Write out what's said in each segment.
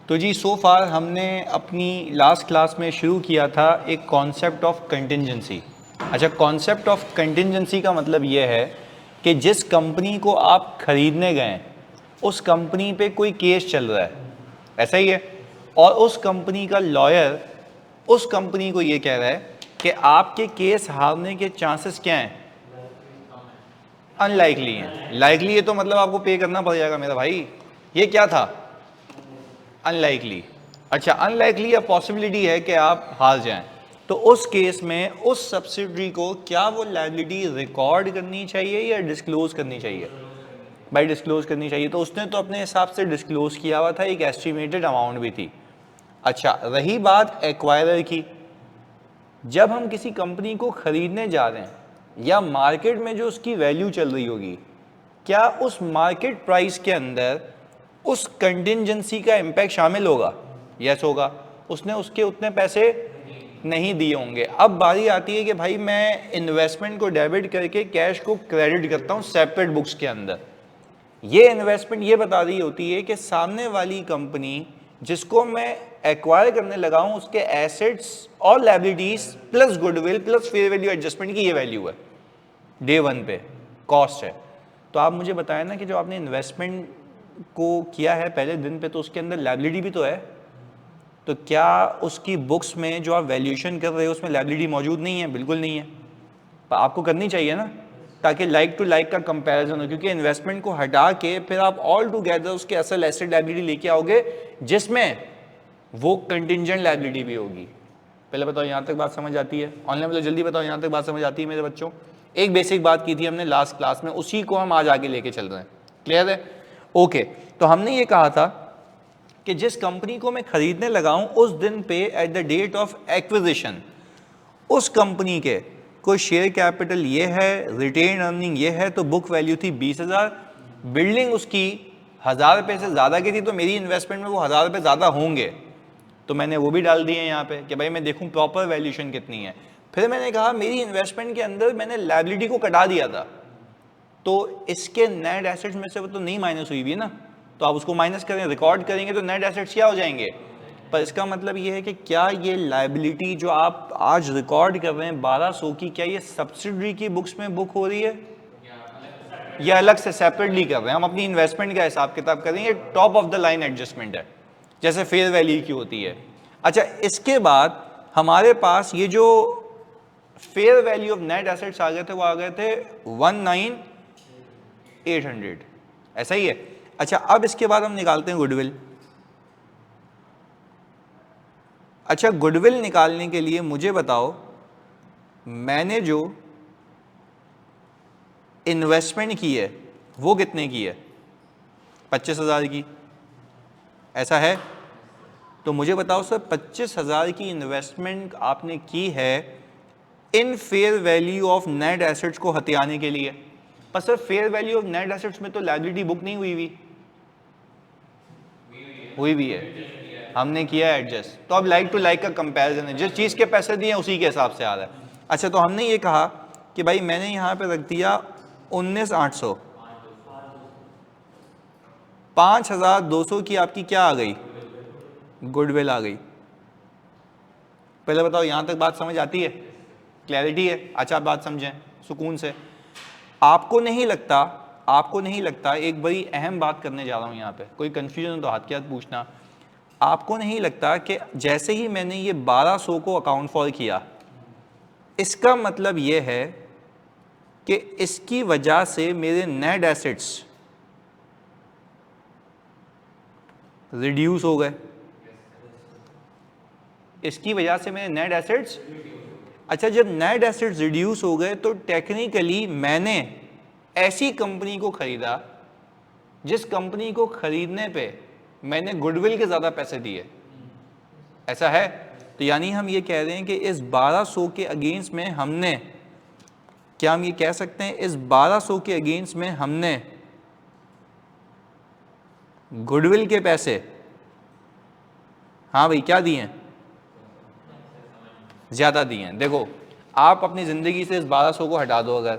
तो जी सो फार हमने अपनी लास्ट क्लास में शुरू किया था एक कॉन्सेप्ट ऑफ कंटिंजेंसी। अच्छा, कॉन्सेप्ट ऑफ कंटिंजेंसी का मतलब ये है कि जिस कंपनी को आप खरीदने गए उस कंपनी पे कोई केस चल रहा है, ऐसा ही है, और उस कंपनी का लॉयर उस कंपनी को ये कह रहा है कि आपके केस हारने के चांसेस क्या हैं, अनलाइकली हैं। लाइकली है तो मतलब आपको पे करना पड़ जाएगा मेरा भाई, ये क्या था, अनलाइकली। अच्छा, अनलाइकली या पॉसिबिलिटी है कि आप हार जाएं, तो उस केस में उस सब्सिडरी को क्या वो लायबिलिटी रिकॉर्ड करनी चाहिए या डिस्क्लोज करनी चाहिए? भाई डिस्क्लोज करनी चाहिए। तो उसने तो अपने हिसाब से डिस्क्लोज किया हुआ था, एक एस्टिमेटेड अमाउंट भी थी। अच्छा, रही बात एक्वायरर की, जब हम किसी कंपनी को खरीदने जा रहे हैं या मार्केट में जो उसकी वैल्यू चल रही होगी, क्या उस मार्केट प्राइस के अंदर उस कंटिंजेंसी का इम्पैक्ट शामिल होगा? यस होगा। उसने उसके उतने पैसे नहीं दिए होंगे। अब बारी आती है कि भाई मैं इन्वेस्टमेंट को डेबिट करके कैश को क्रेडिट करता हूं सेपरेट बुक्स के अंदर। ये इन्वेस्टमेंट ये बता रही होती है कि सामने वाली कंपनी जिसको मैं एक्वायर करने लगा हूं उसके एसेट्स और liabilities plus goodwill plus fair value adjustment की ये वैल्यू है, डे वन पे कॉस्ट है। तो आप मुझे बताएं ना कि जो आपने इन्वेस्टमेंट को किया है पहले दिन पे, तो उसके अंदर लायबिलिटी भी तो है, तो क्या उसकी बुक्स में जो आप वैल्यूएशन कर रहे हो उसमें लायबिलिटी मौजूद नहीं है? बिल्कुल नहीं है। पर आपको करनी चाहिए ना, ताकि लाइक टू लाइक का कंपैरिजन हो, क्योंकि इन्वेस्टमेंट को हटा के फिर आप ऑल टुगेदर उसके असल एसेट लायबिलिटी लेके आओगे जिसमें वो कंटिंजेंट लायबिलिटी भी होगी। पहले बताओ यहाँ तक बात समझ आती है? ऑनलाइन मतलब जल्दी बताओ यहाँ तक बात समझ आती है मेरे बच्चों? एक बेसिक बात की थी हमने लास्ट क्लास में, उसी को हम आज आगे लेके चल रहे हैं। क्लियर है? ओके। तो हमने ये कहा था कि जिस कंपनी को मैं खरीदने लगा हूं उस दिन पे at the date of acquisition उस कंपनी के कोई शेयर कैपिटल ये है, रिटेन अर्निंग ये है, तो बुक वैल्यू थी 20,000, बिल्डिंग उसकी 1,000 रुपये से ज़्यादा की थी, तो मेरी इन्वेस्टमेंट में वो 1,000 रुपये ज़्यादा होंगे, तो मैंने वो भी डाल दिए यहाँ पे कि भाई मैं देखूँ प्रॉपर वैल्यूएशन कितनी है। फिर मैंने कहा मेरी इन्वेस्टमेंट के अंदर मैंने लायबिलिटी को कटा दिया था, तो इसके नेट एसेट्स में से वो तो नहीं माइनस हुई भी है ना, तो आप उसको माइनस करें, रिकॉर्ड करेंगे तो नेट एसेट्स क्या हो जाएंगे। पर इसका मतलब ये है कि क्या ये लायबिलिटी जो आप आज रिकॉर्ड कर रहे हैं 1200 की, क्या ये सब्सिडरी की बुक्स में बुक हो रही है या अलग से सेपरेटली कर रहे हैं? हम अपनी इन्वेस्टमेंट का हिसाब किताब करेंगे, top of the line adjustment है जैसे फेयर वैल्यू की होती है। अच्छा, इसके बाद हमारे पास ये जो fair value of net assets आ गए थे वो आ गए थे 19,800, ऐसा ही है। अच्छा, अब इसके बाद हम निकालते हैं गुडविल। अच्छा, गुडविल निकालने के लिए मुझे बताओ मैंने जो इन्वेस्टमेंट की है वो कितने की है? 25,000 की, ऐसा है? तो मुझे बताओ सर, 25,000 की इन्वेस्टमेंट आपने की है इन fair value of net assets को हथियाने के लिए, पर sir fair value of net assets में तो लायबिलिटी बुक नहीं हुई भी है, हमने किया है एडजस्ट। तो अब लाइक टू लाइक का कंपैरिजन है, जिस चीज़ के पैसे दिए उसी के हिसाब से आ रहा है। अच्छा, तो हमने ये कहा कि भाई मैंने यहाँ पे रख दिया 19,800, 5,200 की आपकी क्या आ गई? गुडविल आ गई। पहले बताओ यहाँ तक बात समझ आती है? क्लैरिटी है? अच्छा, आप बात समझें सुकून से। आपको नहीं लगता एक बड़ी अहम बात करने जा रहा हूँ यहाँ पे, कोई कंफ्यूजन तो हाथ के हाथ पूछना। आपको नहीं लगता कि जैसे ही मैंने ये 1,200 को अकाउंट फॉर किया, इसका मतलब ये है कि इसकी वजह से मेरे नेट एसेट्स रिड्यूस हो गए, इसकी वजह से मेरे नेट एसेट्स। अच्छा, जब नेट एसेट्स रिड्यूस हो गए तो टेक्निकली मैंने ऐसी कंपनी को खरीदा जिस कंपनी को खरीदने पे मैंने गुडविल के ज़्यादा पैसे दिए, ऐसा है? तो यानी हम ये कह रहे हैं कि इस 1,200 के अगेंस्ट में हमने, क्या हम ये कह सकते हैं इस 1,200 के अगेंस्ट में हमने गुडविल के पैसे, हाँ भाई क्या दिए हैं? ज़्यादा दिए हैं। देखो, आप अपनी ज़िंदगी से इस 1,200 को हटा दो अगर,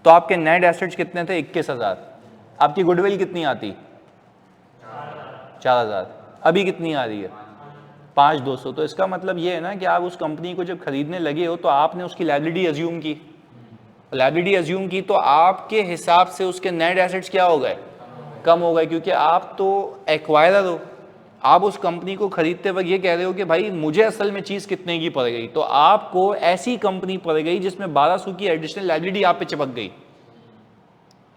तो आपके नेट एसेट्स कितने थे? 21,000। आपकी गुडविल कितनी आती? 4,000। अभी कितनी आ रही है? 5,200। तो इसका मतलब ये है ना कि आप उस कंपनी को जब खरीदने लगे हो तो आपने उसकी लायबिलिटी अज्यूम की, लायबिलिटी अज्यूम की, तो आपके हिसाब से उसके नेट एसेट्स क्या हो गए? कम हो गए, क्योंकि आप तो एक्वायरर हो। आप उस कंपनी को खरीदते वक्त ये कह रहे हो कि भाई मुझे असल में चीज़ कितने की पड़ गई, तो आपको ऐसी कंपनी पड़ गई जिसमें 1200 की एडिशनल लायबिलिटी आप पे चिपक गई।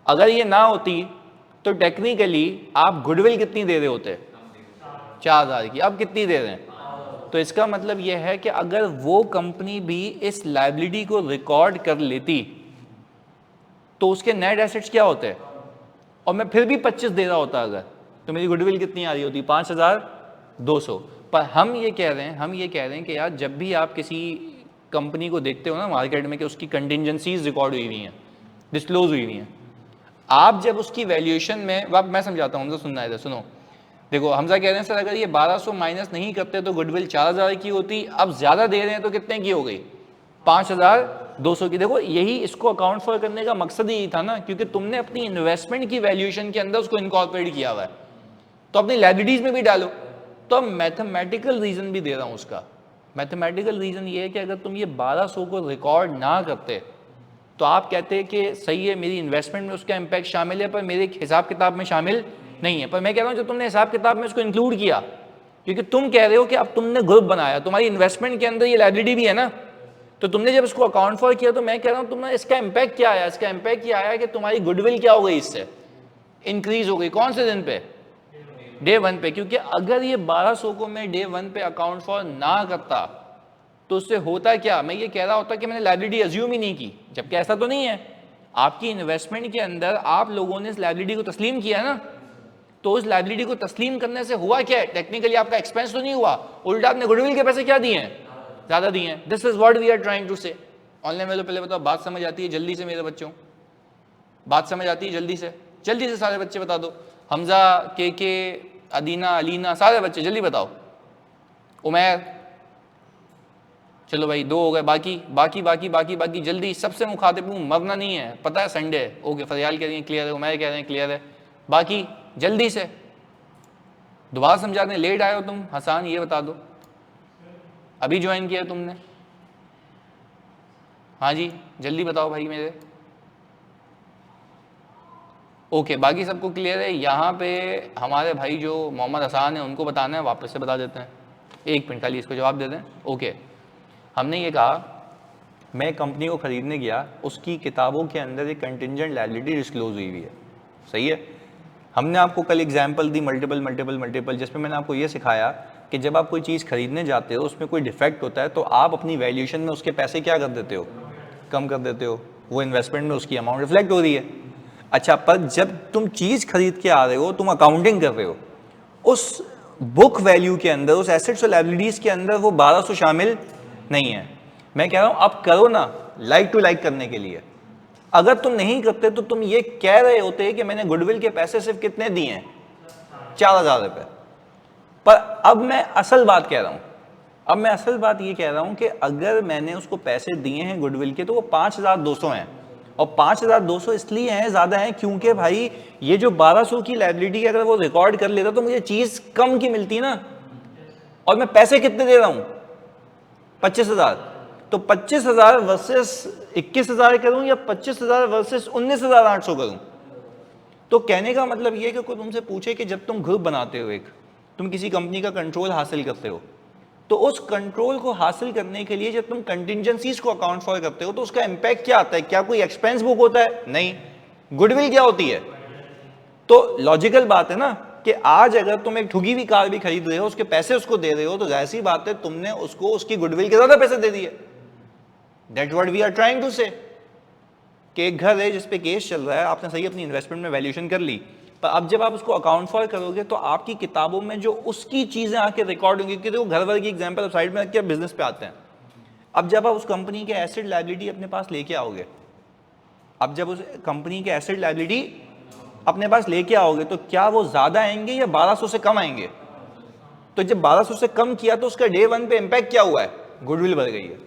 अगर ये ना होती तो टेक्निकली आप गुडविल कितनी दे रहे होते? 4,000 की। अब कितनी दे रहे हैं? तो इसका मतलब यह है कि अगर वो कंपनी भी इस लायबिलिटी को रिकॉर्ड कर लेती तो उसके नेट एसेट्स क्या होते हैं, और मैं फिर भी 25 दे रहा होता अगर, तो मेरी गुडविल कितनी आ रही होती? 5,200। पर हम ये कह रहे हैं कि यार जब भी आप किसी कंपनी को देखते हो ना मार्केट में कि उसकी कंटिजेंसीज रिकॉर्ड हुई हुई हैं, डिस्क्लोज हुई हुई हैं, आप जब उसकी वैल्यूएशन में, अब मैं समझाता हूँ, हमजा सुनना है, सुनो। देखो हमजा कह रहे हैं सर अगर ये 1200 माइनस नहीं करते तो गुडविल 4,000 की होती, अब ज्यादा दे रहे हैं तो कितने की हो गई? 5,200 की। देखो यही इसको अकाउंट फॉर करने का मकसद ही था ना, क्योंकि तुमने अपनी इन्वेस्टमेंट की वैल्यूएशन के अंदर उसको इनकॉर्पोरेट किया हुआ है, तो अपनी लायबिलिटीज में भी डालो। तो अब मैथमेटिकल रीजन भी दे रहा हूं उसका। मैथमेटिकल रीजन ये है कि अगर तुम ये 1200 को रिकॉर्ड ना करते तो आप कहते हैं कि सही है मेरी इन्वेस्टमेंट में उसका इम्पैक्ट शामिल है पर मेरे हिसाब किताब में शामिल नहीं है। पर मैं कह रहा हूं जो तुमने हिसाब किताब में उसको इंक्लूड किया, क्योंकि तुम कह रहे हो कि अब तुमने ग्रुप बनाया, तुम्हारी इन्वेस्टमेंट के अंदर ये लायबिलिटी भी है ना, तो तुमने जब इसको अकाउंट फॉर किया तो मैं कह रहा हूं तुमने इसका इम्पैक्ट क्या आया? इसका इम्पैक्ट ये आया कि तुम्हारी गुडविल क्या हो गई? इससे इंक्रीज हो गई। कौन से दिन पे? डे 1 पे। क्योंकि अगर ये 1200 को मैं डे 1 पे अकाउंट फॉर ना करता तो उससे होता क्या? मैं ये कह रहा होता कि मैंने लायबिलिटी अज्यूम ही नहीं की, जबकि ऐसा तो नहीं है। आपकी इन्वेस्टमेंट के अंदर आप लोगों ने इस लायबिलिटी को तस्लीम किया ना, तो उस लायबिलिटी को तस्लीम करने से हुआ क्या है? टेक्निकली आपका एक्सपेंस तो नहीं हुआ, उल्टा आपने गुडविल के पैसे क्या दिए हैं? ज्यादा दिए हैं। This is what we are trying to say. Online में तो पहले बताओ, बात समझ आती है जल्दी से मेरे बच्चों? बात समझ आती है जल्दी से सारे बच्चे बता दो। हमजा, के, अदीना, अलीना, सारे बच्चे जल्दी बताओ। उमैर, चलो भाई 2 हो गए। बाकी जल्दी, सबसे मुखातिब हूँ, मरना नहीं है, पता है संडे है। ओके, फरियाल कह रही है क्लियर है, उमैर कह रहे हैं क्लियर है। बाकी जल्दी से दोबारा समझा दें। लेट आए हो तुम? हसान ये बता दो, अभी ज्वाइन किया तुमने? हाँ जी जल्दी बताओ भाई मेरे। ओके, बाकी सबको क्लियर है। यहाँ पे हमारे भाई जो मोहम्मद हसान है उनको बताना है, वापस से बता देते हैं। 1 मिनट खाली इसको जवाब दे दें। ओके, हमने ये कहा मैं कंपनी को खरीदने गया, उसकी किताबों के अंदर एक कंटिजेंट लायबिलिटी डिस्क्लोज हुई हुई है, सही है। हमने आपको कल एग्जाम्पल दी मल्टीपल, जिसमें मैंने आपको ये सिखाया कि जब आप कोई चीज़ खरीदने जाते हो उसमें कोई डिफेक्ट होता है तो आप अपनी वैल्यूएशन में उसके पैसे क्या कर देते हो? कम कर देते हो। वो इन्वेस्टमेंट में उसकी अमाउंट रिफ्लेक्ट हो रही है। अच्छा, पर जब तुम चीज़ खरीद के आ रहे हो, तुम अकाउंटिंग कर रहे हो, उस बुक वैल्यू के अंदर, उस एसेट्स और लायबिलिटीज के अंदर वो 1200 शामिल नहीं है। मैं कह रहा हूं अब करो ना, लाइक टू लाइक करने के लिए। अगर तुम नहीं करते तो तुम ये कह रहे होते कि मैंने गुडविल के पैसे सिर्फ कितने दिए हैं? 4,000 रुपए। पर अब मैं असल बात कह रहा हूं, अब मैं असल बात ये कह रहा हूं कि अगर मैंने उसको पैसे दिए हैं गुडविल के तो वो 5,200 हैं, और 5,200 इसलिए हैं, ज्यादा हैं, क्योंकि भाई ये जो 1200 की लायबिलिटी अगर वो रिकॉर्ड कर लेता तो मुझे चीज कम की मिलती ना, और मैं पैसे कितने दे रहा हूं? 25,000। तो 25,000 वर्सेस 21,000 करूं या 25,000 वर्सेस 19,800 करूं? तो कहने का मतलब ये कि कोई तुमसे पूछे कि जब तुम ग्रुप बनाते हो, एक तुम किसी कंपनी का कंट्रोल हासिल करते हो, तो उस कंट्रोल को हासिल करने के लिए जब तुम कंटिजेंसीज को अकाउंट फॉर करते हो तो उसका इंपैक्ट क्या आता है? क्या कोई एक्सपेंस बुक होता है? नहीं। गुडविल क्या होती है? तो लॉजिकल बात है ना कि आज अगर तुम एक ठुगी हुई कार भी खरीद रहे हो, उसके पैसे उसको दे रहे हो, तो जाहिर सी बात है तुमने उसको उसकी गुडविल के ज्यादा पैसे दे दिए। That's what we are trying to say. कि एक घर है जिसपे केस चल रहा है, आपने सही अपनी इन्वेस्टमेंट में वैल्यूएशन कर ली, पर अब जब आप उसको अकाउंट फॉर करोगे तो आपकी किताबों में जो उसकी चीजें आके रिकॉर्ड होंगी, क्योंकि वो घर वाले की एग्जांपल साइड में रखकर बिजनेस पे आते हैं। अब जब आप उस कंपनी के एसेट लायबिलिटी अपने पास लेके आओगे, अब जब उस कंपनी के एसेट लायबिलिटी अपने पास लेके आओगे तो क्या वो ज्यादा आएंगे या 1200 से कम आएंगे? तो जब 1200 से कम किया तो उसका डे 1 पे इंपैक्ट क्या हुआ है? गुडविल बढ़ गई है।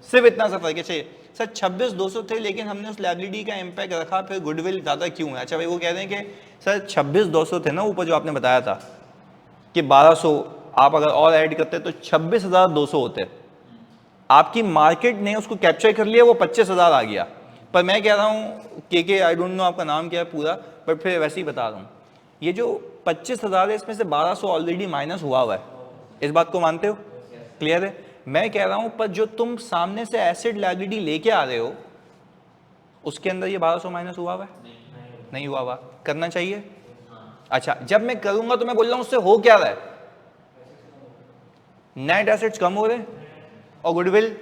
सिर्फ इतना सा फर्क है। सर 26,200 थे लेकिन हमने उस लायबिलिटी का इंपैक्ट रखा, फिर गुडविल ज्यादा क्यों है? अच्छा भाई वो कह रहे हैं कि सर 26,200 थे ना ऊपर जो आपने बताया था, कि 1200 आप अगर और ऐड करते तो 26,200 होते। आपकी मार्केट ने उसको कैप्चर कर लिया, वो 25,000 आ गया। पर मैं कह रहा हूँ के आई डोंट नो आपका नाम क्या है पूरा, बट फिर वैसे ही बता रहा हूँ, ये जो 25,000 है इसमें से 1200 ऑलरेडी माइनस हुआ है। इस बात को मानते हो? क्लियर है? मैं कह रहा हूँ पर जो तुम सामने से एसेट लायबिलिटी लेके आ रहे हो उसके अंदर ये 1200 माइनस हुआ है? नहीं हुआ हुआ। करना चाहिए? अच्छा, जब मैं करूंगा तो मैं बोल रहा हूँ उससे हो क्या रहा है? नेट एसेट्स कम हो रहे और गुडविल।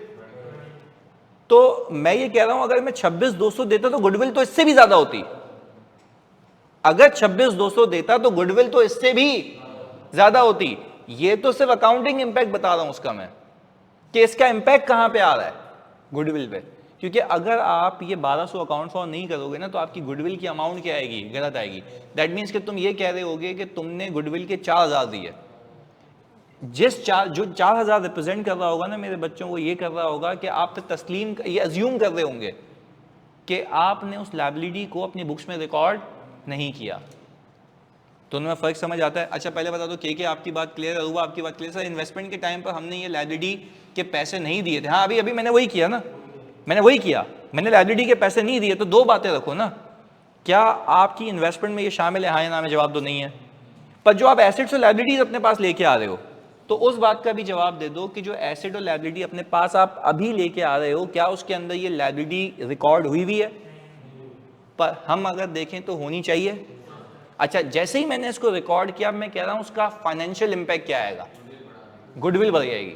तो मैं ये कह रहा हूं अगर मैं 26,200 देता तो गुडविल तो इससे भी ज्यादा होती। अगर 26,200 देता तो गुडविल तो इससे भी ज्यादा होती। ये तो सिर्फ अकाउंटिंग इंपैक्ट बता रहा हूं उसका मैं, कि इसका इंपैक्ट कहां पे आ रहा है? गुडविल पे। क्योंकि अगर आप ये 1200 अकाउंट फॉर्म नहीं करोगे ना तो आपकी गुडविल की अमाउंट क्या आएगी? गलत आएगी। दैट मीन्स कि तुम ये कह रहे होगे कि तुमने गुडविल के 4,000 दिए। जो 4,000 रिप्रेजेंट कर रहा होगा ना मेरे बच्चों को, ये कर रहा होगा कि आप तो तस्लीम, ये अज्यूम कर रहे होंगे कि आपने उस लायबिलिटी को अपनी बुक्स में रिकॉर्ड नहीं किया। तो उनमें फर्क समझ आता है? अच्छा पहले बता दो के आपकी बात क्लियर है, अरूबा आपकी बात क्लियर? सर इन्वेस्टमेंट के टाइम पर हमने ये लायबिलिटी के पैसे नहीं दिए थे। हाँ अभी मैंने वही किया ना, मैंने वही किया, मैंने लायबिलिटी के पैसे नहीं दिए। तो दो बातें रखो ना, क्या आपकी इन्वेस्टमेंट में ये शामिल है? हाँ या ना में जवाब दो, नहीं है। पर जो आप एसेट्स और लायबिलिटीज अपने पास लेके आ रहे हो तो उस बात का भी जवाब दे दो कि जो एसेट और लायबिलिटी अपने पास आप अभी लेके आ रहे हो, क्या उसके अंदर ये लायबिलिटी रिकॉर्ड हुई भी है? पर हम अगर देखें तो होनी चाहिए। अच्छा, जैसे ही मैंने इसको रिकॉर्ड किया, मैं कह रहा हूं उसका फाइनेंशियल इंपैक्ट क्या आएगा? गुडविल बढ़ जाएगी।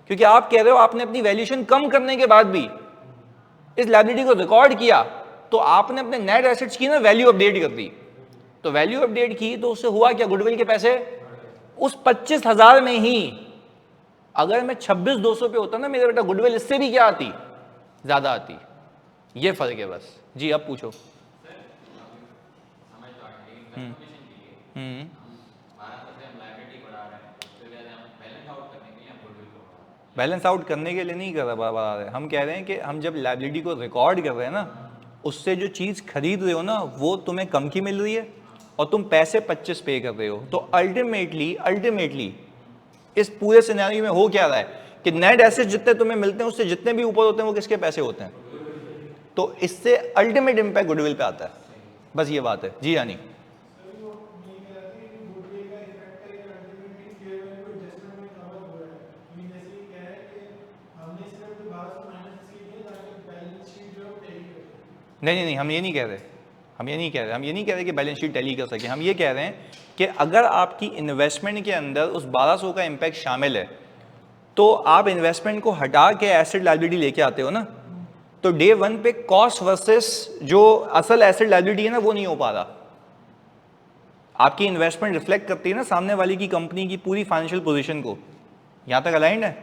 क्योंकि आप कह रहे हो आपने अपनी वैल्यूएशन कम करने के बाद भी इस लायबिलिटी को रिकॉर्ड किया, तो आपने अपने नेट एसेट्स की ना वैल्यू अपडेट कर दी। तो वैल्यू अपडेट की तो उससे हुआ क्या? गुडविल के पैसे उस 25,000 में ही, अगर मैं 26,200 पे होता ना मेरा बेटा, गुडविल इससे भी क्या आती? ज्यादा आती। ये फर्क है बस। जी अब पूछो। बैलेंस आउट करने के लिए नहीं कर रहे, हम कह रहे हैं कि हम जब लायबिलिटी को रिकॉर्ड कर रहे हैं ना, उससे जो चीज खरीद रहे हो ना वो तुम्हें कम की मिल रही है और तुम पैसे 25 पे कर रहे हो। तो अल्टीमेटली इस पूरे सिनेरियो में हो क्या रहा है कि नेट एसेट जितने तुम्हें मिलते हैं उससे जितने भी ऊपर होते हैं वो किसके पैसे होते हैं? तो इससे अल्टीमेट इंपैक्ट गुडविल पे आता है। बस ये बात है। जी यानी नहीं, हम ये नहीं कह रहे कि बैलेंस शीट टैली कर सके। हम ये कह रहे हैं कि अगर आपकी इन्वेस्टमेंट के अंदर उस 1200 का इंपैक्ट शामिल है तो आप इन्वेस्टमेंट को हटा के एसेट लायबिलिटी लेके आते हो ना, तो डे वन पे कॉस्ट वर्सेस जो असल एसेट लायबिलिटी है ना वो नहीं हो पा रहा। आपकी इन्वेस्टमेंट रिफ्लेक्ट करती है ना सामने वाली की कंपनी की पूरी फाइनेंशियल पोजीशन को। यहां तक अलाइंड है?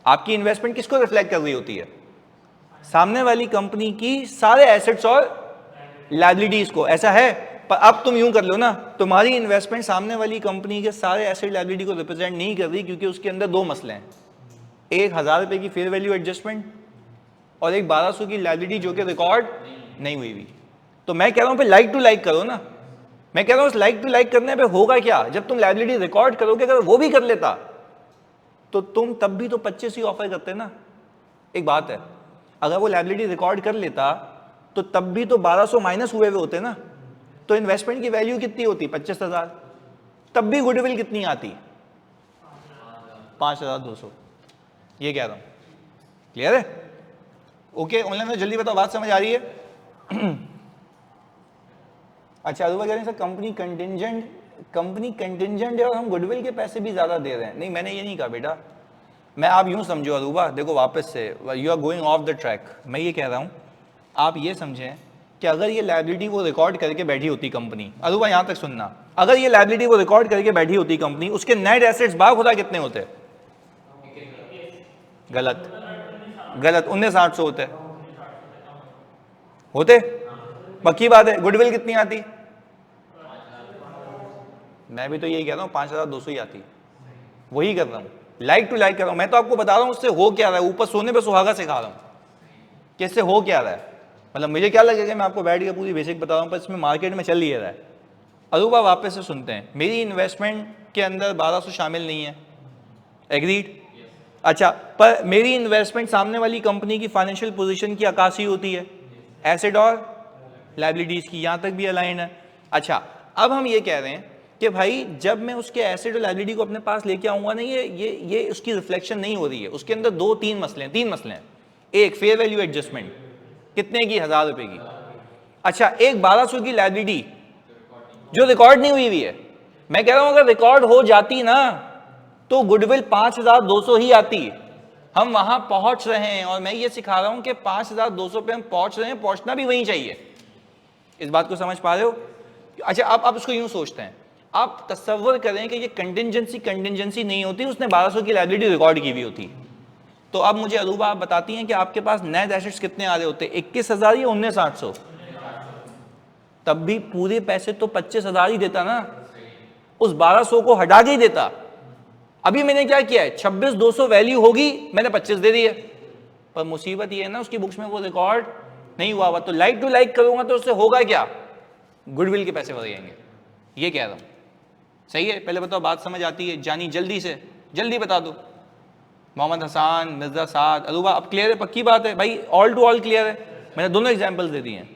आपकी इन्वेस्टमेंट किसको रिफ्लेक्ट कर रही होती है? सामने वाली कंपनी की सारे एसेट्स और लायबिलिटीज को। ऐसा है? पर अब तुम यूं कर लो ना, तुम्हारी इन्वेस्टमेंट सामने वाली कंपनी के सारे एसेट लायबिलिटी को रिप्रेजेंट नहीं कर रही, क्योंकि उसके अंदर दो मसले हैं। एक 1,000 रुपए की फेयर वैल्यू एडजस्टमेंट और एक 1200 की लायबिलिटी जो कि रिकॉर्ड नहीं हुई। तो मैं कह रहा हूं फिर लाइक टू लाइक करो ना। मैं कह रहा हूं लाइक टू लाइक करने पे होगा क्या? जब तुम लायबिलिटी रिकॉर्ड करोगे, अगर वो भी कर लेता तो तुम तब भी तो 25 ही ऑफर करते ना। एक बात है, अगर वो लायबिलिटी रिकॉर्ड कर लेता तो तब भी तो 1200 माइनस हुए होते ना। तो इन्वेस्टमेंट की वैल्यू कितनी होती? 25,000। तब भी गुडविल कितनी आती? 5,200। ये कह रहा हूं। क्लियर है? ओके, ऑनलाइन में जल्दी बताओ, बात समझ आ रही है? अच्छा, अरूबा कह रहे हैं सर कंपनी कंटिजेंट है और हम गुडविल के पैसे भी ज्यादा दे रहे हैं। नहीं, मैंने ये नहीं कहा बेटा। मैं, आप यूं समझो अरूबा, देखो वापस से you are going off the track. मैं ये कह रहा हूं आप ये समझें कि अगर ये लायबिलिटी वो रिकॉर्ड करके बैठी होती कंपनी, अरूबा यहां तक सुनना, अगर ये लायबिलिटी वो रिकॉर्ड करके बैठी होती कंपनी, उसके नेट एसेट्स बाखुदा कितने होते? गलत 19,800 होते। पक्की बात है। गुडविल कितनी आती? मैं भी तो यही कह रहा हूं 5,200 ही आती। वही कर रहा हूं, लाइक टू लाइक कर रहा हूं। मैं तो आपको बता रहा हूं उससे हो क्या रहा है। ऊपर सोने पे सुहागा सिखा रहा हूं कि इससे हो क्या रहा है। मतलब मुझे क्या लगेगा, मैं आपको बैठ के पूरी बेसिक बता रहा हूं, पर इसमें मार्केट में चल ही रहा है। अरूबा वापस से सुनते हैं, मेरी इन्वेस्टमेंट के अंदर 1200 शामिल नहीं है, एग्रीड। अच्छा, पर मेरी इन्वेस्टमेंट सामने वाली कंपनी की फाइनेंशियल पोजीशन की अक्कासी होती है, एसेट और लायबिलिटीज की, यहां तक भी अलाइन है। अच्छा, अब हम ये कह रहे हैं कि भाई जब मैं उसके एसेट और लायबिलिटी को अपने पास लेके आऊंगा ना, ये उसकी रिफ्लेक्शन नहीं हो रही है, उसके अंदर तीन मसले हैं। एक फेयर वैल्यू एडजस्टमेंट, कितने की, 1000 रुपए की। अच्छा, एक 1200 की लायबिलिटी जो रिकॉर्ड नहीं हुई है। मैं कह रहा हूं अगर रिकॉर्ड हो जाती ना तो गुडविल 5200 ही आती। हम वहां पहुंच रहे हैं और मैं ये सिखा रहा हूं कि 5200 पे हम पहुंच रहे हैं, पहुंचना भी वहीं चाहिए। इस बात को समझ पा रहे हो? अच्छा, अब इसको यूं सोचते हैं, आप तसव्वुर करें कि ये कंटिजेंसी नहीं होती, उसने 1200 की लायबिलिटी रिकॉर्ड की हुई होती। तो अब मुझे अरूबा आप बताती हैं कि आपके पास नेट एसेट्स कितने आ रहे होते, 21,000 या 19,800? तब भी पूरे पैसे तो 25,000 ही देता ना, उस 1200 को हटा के ही देता। अभी मैंने क्या किया है, 26,200 वैल्यू होगी, मैंने 25 दे दी है। पर मुसीबत ये है ना, उसकी बुक्स में वो रिकॉर्ड नहीं हुआ। तो लाइक टू लाइक करूंगा तो उससे होगा क्या, गुडविल के पैसे बढ़ जाएंगे। ये कह रहा हूं, सही है? पहले बताओ, बात समझ आती है? जानी जल्दी से, जल्दी बता दो। मोहम्मद हसान, मिर्जा साद, अरूबा, अब क्लियर है? पक्की बात है भाई, ऑल टू ऑल क्लियर है? मैंने दोनों एग्जाम्पल्स दे दिए हैं।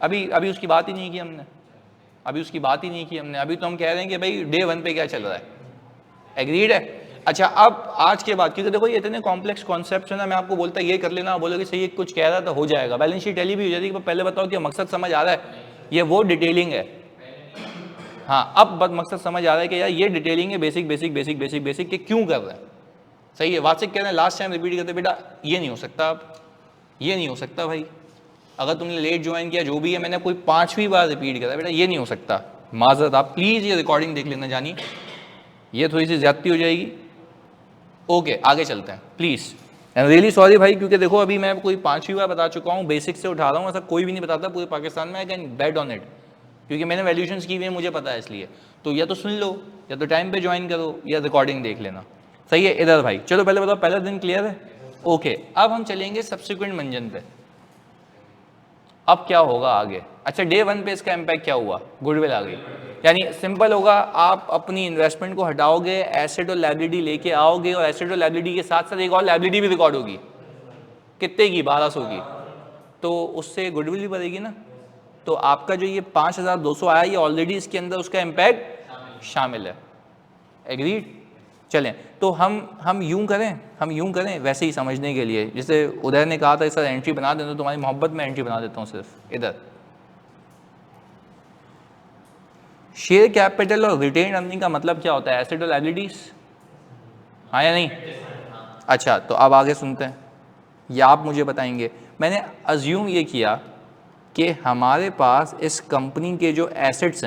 अभी उसकी बात ही नहीं की हमने, अभी तो हम कह रहे हैं कि भाई डे 1 पे क्या चल रहा है, एग्रीड है? अच्छा, अब आज के बाद, क्योंकि देखो ये इतने कॉम्प्लेक्स कॉन्सेप्ट है ना, मैं आपको बोलता ये कर लेना, बोलोगे सही है, कुछ कह रहा था, हो जाएगा, बैलेंस शीट टैली भी हो जाएगी, पर पहले बताओ कि मकसद समझ आ रहा है? ये वो डिटेलिंग है। हाँ, अब मकसद समझ आ रहा है कि यार ये डिटेलिंग है, बेसिक कि क्यों कर रहे हैं। सही है? वासिक कह रहे हैं लास्ट टाइम रिपीट करते, बेटा ये नहीं हो सकता, अब ये नहीं हो सकता भाई, अगर तुमने लेट ज्वाइन किया जो भी है, मैंने कोई 5वीं बार रिपीट करा, बेटा ये नहीं हो सकता, माजरत, आप प्लीज़ ये रिकॉर्डिंग देख लेना, जानिए ये थोड़ी सी ज्यादती हो जाएगी। ओके, आगे चलते हैं please, I am really sorry भाई, क्योंकि देखो अभी मैं कोई 5वीं बार बता चुका हूँ, बेसिक से उठा रहा हूँ, ऐसा कोई भी नहीं बताता पूरे पाकिस्तान में, I can bet on it, क्योंकि मैंने वैल्यूशंस की हुई है, मुझे पता है, इसलिए तो या तो सुन लो, या तो टाइम पे ज्वाइन करो, या रिकॉर्डिंग देख लेना। सही है? इधर भाई चलो पहले बताओ, पहला दिन क्लियर है? ओके, अब हम चलेंगे सब्सिक्वेंट मंजन पे। अब क्या होगा आगे? अच्छा, डे 1 पे इसका इम्पैक्ट क्या हुआ, गुडविल आ गई, यानी सिंपल होगा, आप अपनी इन्वेस्टमेंट को हटाओगे, एसेट और लायबिलिटी लेके आओगे, और एसेट और लायबिलिटी के साथ साथ एक और लायबिलिटी भी रिकॉर्ड होगी, कितने की, 1200 की, तो उससे गुडविल भी बढ़ेगी ना। तो आपका जो ये 5200 आया, ये ऑलरेडी इसके अंदर उसका इम्पैक्ट शामिल है, एग्रीड? चलें, तो हम यूं करें वैसे ही समझने के लिए, जैसे उदय ने कहा था सर एंट्री बना दें, तो तुम्हारी मोहब्बत में एंट्री बना देता हूं सिर्फ इधर। शेयर कैपिटल और रिटेन अर्निंग का मतलब क्या होता है, एसेट और लायबिलिटीज, हाँ या नहीं? अच्छा, तो अब आगे सुनते हैं, या आप मुझे बताएंगे। मैंने अज्यूम ये किया कि हमारे पास इस कंपनी के जो एसेट्स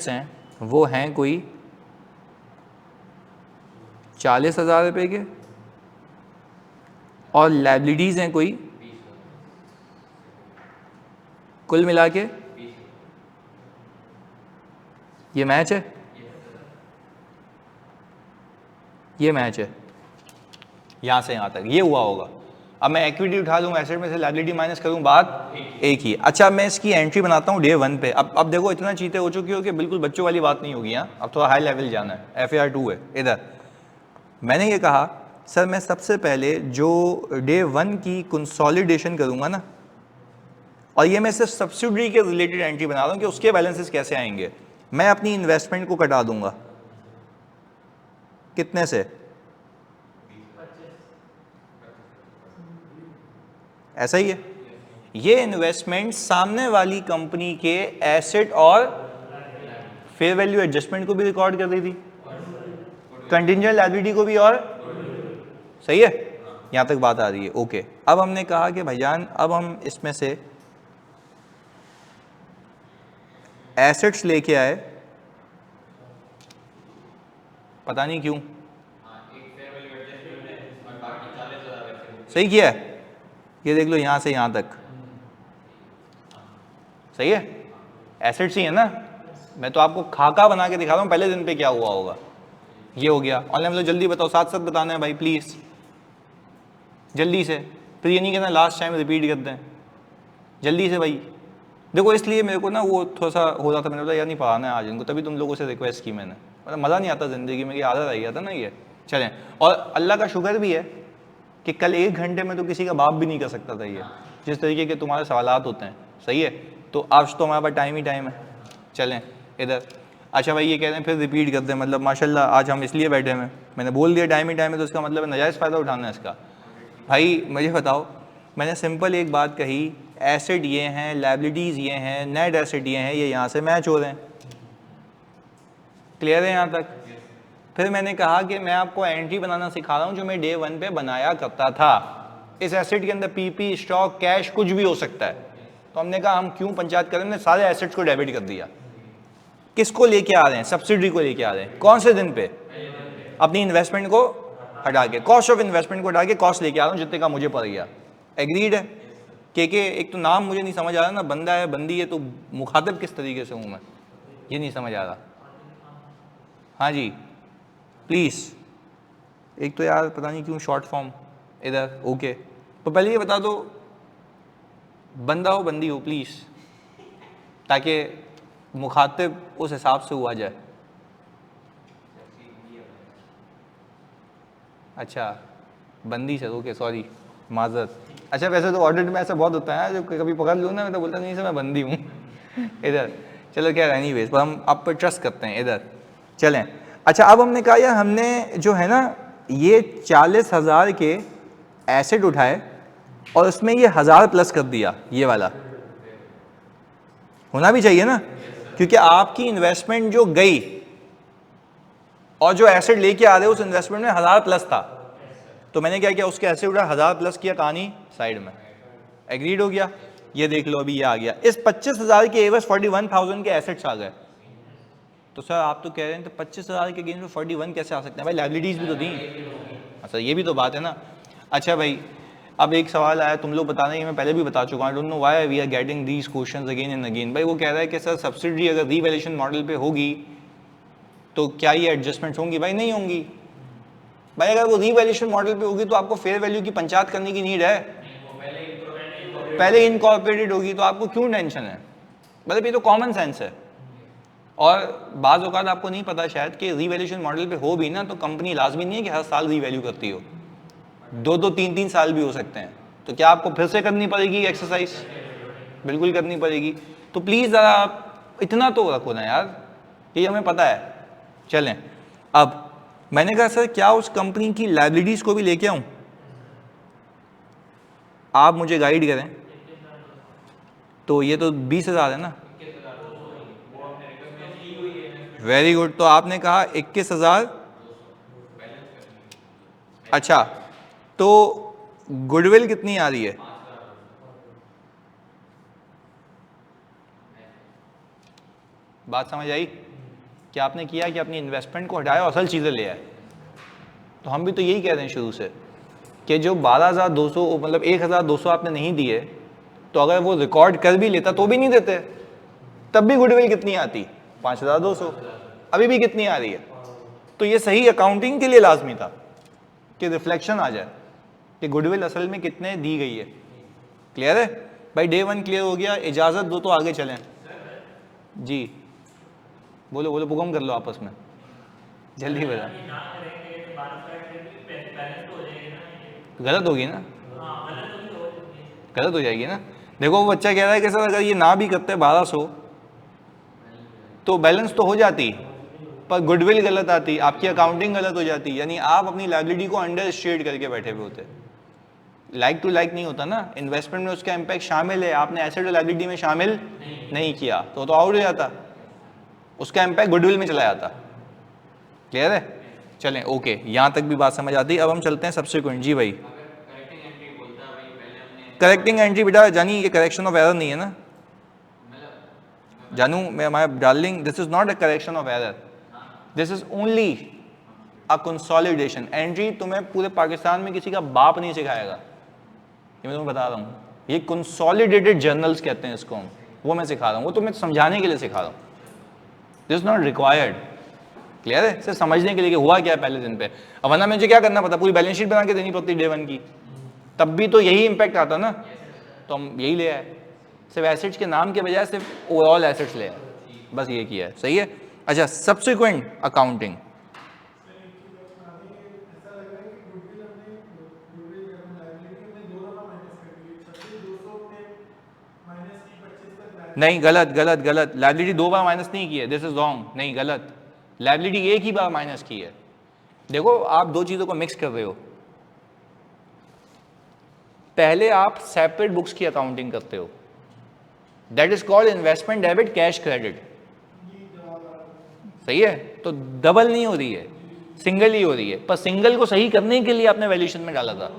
हैं, वो हैं कोई 40,000 रुपये के, और लायबिलिटीज़ हैं कोई कुल मिला के, ये मैच है, यहाँ से यहाँ तक ये हुआ होगा। अब मैं इक्विटी उठा लूँ, एसेट में से लायबिलिटी माइनस करूँ, बात एक ही। अच्छा, मैं इसकी एंट्री बनाता हूँ डे 1 पे। अब देखो इतना चीज़ें हो चुकी हो कि बिल्कुल बच्चों वाली बात नहीं होगी, यहाँ अब थोड़ा हाई लेवल जाना है, FAR 2 है इधर। मैंने ये कहा सर मैं सबसे पहले जो डे 1 की कंसोलिडेशन करूँगा ना, और ये मैं सिर्फ सब्सिडरी के रिलेटेड एंट्री बना रहा हूँ कि उसके बैलेंसेस कैसे आएंगे। मैं अपनी इन्वेस्टमेंट को कटा दूंगा, कितने से, ऐसा ही है। ये इन्वेस्टमेंट सामने वाली कंपनी के एसेट और फेयर वैल्यू एडजस्टमेंट को भी रिकॉर्ड कर रही थी, कंटिंजेंट लायबिलिटी को भी, और सही है, यहां तक बात आ रही है? ओके, अब हमने कहा कि भाईजान अब हम इसमें से एसेट्स लेके आए, पता नहीं क्यों, सही किया है, ये देख लो यहां से यहां तक, सही है, एसेट्स ही है ना। मैं तो आपको खाका बना के दिखा रहा हूं पहले दिन पे क्या हुआ होगा। ये हो गया ऑनलाइन, मतलब जल्दी बताओ, साथ साथ बताना है भाई प्लीज, जल्दी से, फिर ये नहीं कहना लास्ट टाइम रिपीट करते हैं। जल्दी से भाई। देखो इसलिए मेरे को ना वो थोड़ा सा हो रहा था, मैंने बोला यार नहीं पढ़ाना है आज इनको, तभी तुम लोगों से रिक्वेस्ट की मैंने, मतलब मज़ा नहीं आता ज़िंदगी में, कि आदत आई था ना ये। चलें, और अल्लाह का शुक्र भी है कि कल 1 घंटे में तो किसी का बाप भी नहीं कर सकता था ये, जिस तरीके के तुम्हारे सवालात होते हैं। सही है, तो आज तो हमारे पास टाइम ही टाइम है। चलें इधर। अच्छा भाई ये कह रहे हैं फिर रिपीट कर दें, मतलब माशाल्लाह आज हम इसलिए बैठे हैं, मैंने बोल दिया टाइम ही टाइम है, तो इसका मतलब नजायज़ फ़ायदा उठाना है इसका। भाई मुझे बताओ, मैंने सिंपल एक बात कही, एसेट ये हैं, लायबिलिटीज़ ये हैं, नेट एसेट ये हैं, ये यहाँ से मैच हो रहे हैं। क्लियर है यहाँ तक? फिर मैंने कहा कि मैं आपको एंट्री बनाना सिखा रहा हूँ जो मैं डे 1 पे बनाया करता था। इस एसेट के अंदर पीपी, स्टॉक, कैश कुछ भी हो सकता है। तो हमने कहा हम क्यों पंचायत करें, हमने सारे एसेट्स को डेबिट कर दिया। किसको लेके आ रहे हैं? सब्सिडी को लेके आ रहे हैं। कौन से दिन पे? अपनी इन्वेस्टमेंट को हटा के, कॉस्ट ऑफ इन्वेस्टमेंट को हटा के कॉस्ट लेके आ रहा हूँ जितने का मुझे पड़ गया। एग्रीड है? के एक तो नाम मुझे नहीं समझ आ रहा ना, बंदा है बंदी है, तो मुखातिब किस तरीके से हूँ मैं, ये नहीं समझ आ रहा। हाँ जी प्लीज़, एक तो यार पता नहीं क्यों शॉर्ट फॉर्म इधर। ओके, तो पहले ये बता दो बंदा हो बंदी हो प्लीज़, ताकि मुखातिब उस हिसाब से हुआ जाए। अच्छा बंदी से, ओके सॉरी माजरत। अच्छा वैसे तो ऑडिट में ऐसा बहुत होता है, जो कभी पकड़ लूँ ना मैं तो बोलता नहीं सर मैं बंदी हूँ इधर। चलो क्या एनीवेज, पर हम आप पर ट्रस्ट करते हैं इधर। चलें, अच्छा अब हमने कहा यार हमने जो है ना ये 40,000 के एसेट उठाए और उसमें ये 1000 प्लस कर दिया, ये वाला होना भी चाहिए ना, क्योंकि आपकी इन्वेस्टमेंट जो गई और जो एसेट लेके आ रहे उस इन्वेस्टमेंट में 1000 प्लस था। तो मैंने क्या किया, उसके एसेट उठा 1000 प्लस किया, कहानी साइड में। एग्रीड हो गया? ये देख लो अभी ये आ गया। इस 25,000 के एवज 41,000 के एसेट्स आ गए। तो सर आप तो कह रहे हैं तो 25,000 के गेन में 41 कैसे आ सकते हैं? भाई लायबिलिटीज़ भी तो दी। अच्छा ये भी तो बात है ना। अच्छा भाई अब एक सवाल आया, तुम लोग बता रहे हैं, मैं पहले भी बता चुका हूँ, I don't know why we are getting these questions again and again. भाई वो कह रहा है कि सर सब्सिडी अगर रीवैल्यूएशन मॉडल पे होगी तो क्या ये एडजस्टमेंट्स होंगी? भाई नहीं होंगी। भाई अगर वो रीवैल्यूएशन मॉडल पे होगी तो आपको फेयर वैल्यू की पंचायत करने की नीड है, पहले इनकॉर्पोरेटेड होगी, तो आपको क्यों टेंशन है? मतलब ये तो कॉमन सेंस है। और बाज़ औक़ात आपको नहीं पता शायद कि रीवैल्यूएशन मॉडल पे हो भी ना तो कंपनी लाजमी नहीं है कि हर साल रीवैल्यू करती हो, 2-2, 3-3 साल भी हो सकते हैं। तो क्या आपको फिर से करनी पड़ेगी एक्सरसाइज? बिल्कुल करनी पड़ेगी। तो प्लीज़ ज़रा आप इतना तो रखो ना यार, ये हमें पता है। चलें, अब मैंने कहा सर क्या उस कंपनी की लायबिलिटीज़ को भी लेके आऊँ? आप मुझे गाइड करें। तो ये तो 20,000 है ना, वेरी गुड। तो आपने कहा 21,000। अच्छा तो गुडविल कितनी आ रही है? बात समझ आई? कि आपने किया कि अपनी इन्वेस्टमेंट को हटाया और असल चीज़ें ले आए। तो हम भी तो यही कह रहे हैं शुरू से कि जो 12,200 मतलब 1,200 आपने नहीं दिए, तो अगर वो रिकॉर्ड कर भी लेता तो भी नहीं देते, तब भी गुडविल कितनी आती? 5,200। अभी भी कितनी आ रही है? तो ये सही अकाउंटिंग के लिए लाजमी था कि रिफ्लेक्शन आ जाए कि गुडविल असल में कितने दी गई है। क्लियर है भाई? डे 1 क्लियर हो गया। इजाज़त दो तो आगे चलें। जी बोलो बोलो, हुक्म कर लो आपस में, जल्दी बता। गलत होगी ना, गलत हो जाएगी ना। देखो वो बच्चा कह रहा है कि सर अगर ये ना भी करते 1200 तो बैलेंस तो हो जाती, पर गुडविल गलत आती, आपकी अकाउंटिंग गलत हो जाती, यानी आप अपनी लायबिलिटी को अंडर स्टेट करके बैठे हुए होते। लाइक टू लाइक नहीं होता ना, इन्वेस्टमेंट में उसका इम्पैक्ट शामिल है, आपने एसेट और लायबिलिटी में शामिल नहीं किया तो आउट हो जाता, उसका इम्पैक्ट गुडविल में चला जाता। क्लियर है? चलें ओके, यहाँ तक भी बात समझ आती। अब हम चलते हैं सब्सिक्वेंट। जी भाई, करेक्टिंग एंट्री बेटा जानी ये करेक्शन ऑफ एरर नहीं है ना जानू, मैं my darling, this is not a correction of error, this is only a consolidation entry. तुम्हें पूरे पाकिस्तान में किसी का बाप नहीं सिखाएगा, ये मैं तुम्हें बता रहा हूँ। ये कंसोलिडेटेड जर्नल्स कहते हैं इसको हम, वो मैं सिखा रहा हूँ, वो तुम्हें समझाने के लिए सिखा रहा हूँ। This is not required. Clear है? सिर्फ समझने के लिए कि हुआ क्या है पहले दिन पे। अब वरना मुझे क्या करना पड़ता, पूरी बैलेंस शीट बना के देनी पड़ती डे 1 की, तब भी तो यही इंपैक्ट आता ना, तो हम यही ले आए। सिर्फ एसेट्स के नाम के बजाय सिर्फ ओवरऑल एसेट्स ले आए, बस ये किया है, सही है। अच्छा, सब्सिक्वेंट अकाउंटिंग, नहीं गलत गलत गलत, लाइबिलिटी 2 बार माइनस नहीं की है, दिस इज रॉन्ग, नहीं गलत, लाइबिलिटी एक ही बार माइनस की है। देखो आप दो चीजों को मिक्स कर रहे हो, पहले आप सेपरेट बुक्स की अकाउंटिंग करते हो, that is called investment debit cash credit, सही है, तो डबल नहीं हो रही है, सिंगल ही हो रही है, पर सिंगल को सही करने के लिए आपने वैल्यूएशन में डाला था।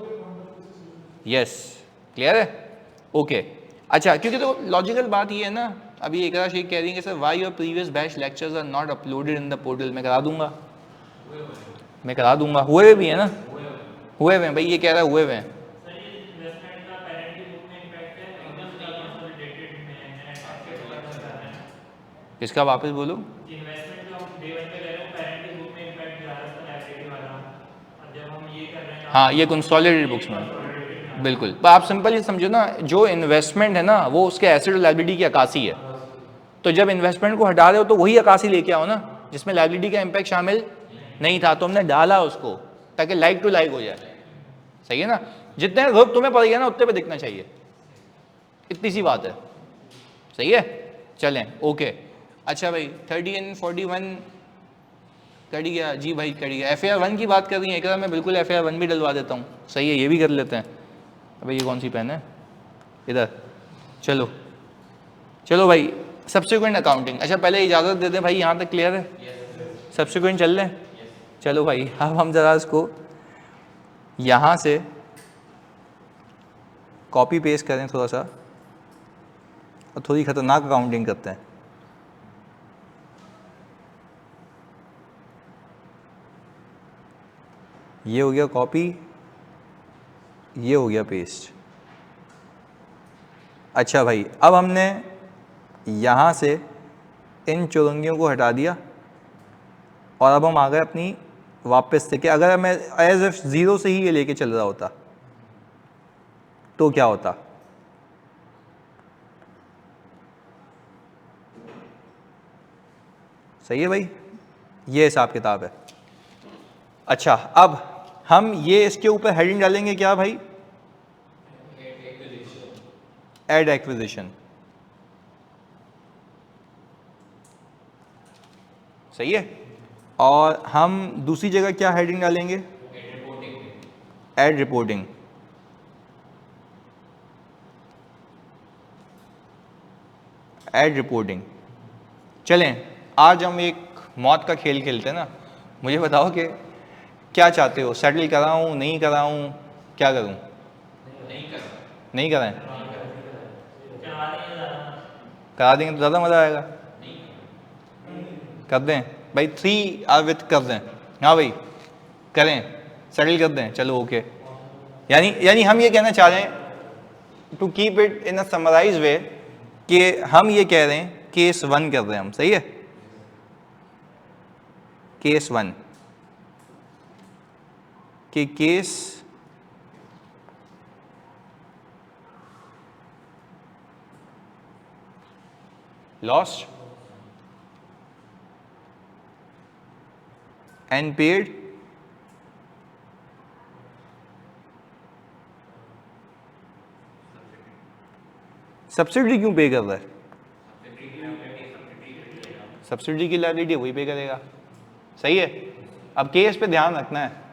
यस, क्लियर है, ओके। अच्छा, क्योंकि तो लॉजिकल बात ये है ना, अभी एक शेख कह रही है sir why your previous batch lectures are not uploaded in the portal, मैं करा दूंगा, मैं करा दूंगा, हुए भी है ना, हुए हुए हैं भाई, ये कह रहा है हुए हुए हैं। किसका, वापस बोलो। हाँ, ये कंसोलिडेटेड बुक्स में, बिल्कुल, पर आप सिंपल ही समझो ना, जो इन्वेस्टमेंट है ना वो उसके एसेट और लायबिलिटी की अकासी है, तो जब इन्वेस्टमेंट को हटा रहे हो तो वही अकासी लेके आओ ना जिसमें लायबिलिटी का इम्पैक्ट शामिल नहीं था, तो हमने डाला उसको ताकि लाइक टू लाइक हो जाए, सही है ना, जितने वर्क तुम्हें पड़ेगा ना उतने पे दिखना चाहिए, इतनी सी बात है, सही है, चलें, ओके। अच्छा भाई 30 and 41 कट गया जी भाई, कट गया। FAR 1 की बात कर रही है, एक मैं बिल्कुल FAR 1 भी डलवा देता हूँ, सही है, ये भी कर लेते हैं। अबे ये कौन सी पेन है इधर, चलो चलो भाई, सब्सिक्वेंट अकाउंटिंग। अच्छा पहले इजाज़त दे दें भाई, यहाँ तक क्लियर है, सब्सिक्वेंट चल लें, चलो भाई अब हम ज़रा इसको यहाँ से कॉपी पेस्ट करें थोड़ा सा, और थोड़ी ख़तरनाक अकाउंटिंग करते हैं। ये हो गया कॉपी, ये हो गया पेस्ट। अच्छा भाई, अब हमने यहाँ से इन चुरंगियों को हटा दिया, और अब हम आ गए अपनी वापस से, कि अगर मैं एज एफ ज़ीरो से ही ये लेके चल रहा होता तो क्या होता। सही है भाई, ये हिसाब किताब है। अच्छा, अब हम ये इसके ऊपर हेडिंग डालेंगे क्या भाई, एड एक्विजिशन, सही है, और हम दूसरी जगह क्या हेडिंग डालेंगे, एड रिपोर्टिंग, एड रिपोर्टिंग। चलें आज हम एक मौत का खेल खेलते हैं ना, मुझे बताओ कि क्या चाहते हो, सेटल कराऊं, नहीं कराऊं, क्या करूं, नहीं कराएं, करा देंगे तो ज़्यादा मज़ा आएगा, कर दें भाई, 3 आर विथ कर दें, हाँ भाई करें, सेटल कर दें, चलो ओके। यानी हम ये कहना चाह रहे हैं, to keep it in a summarise way, कि हम ये कह रहे हैं केस 1 कर रहे हैं हम, सही है, केस 1, कि case lost and paid subsidy क्यों पे कर रहा है, सब्सिडी की लायबिलिटी वही पे करेगा, सही है। अब केस पे ध्यान रखना है,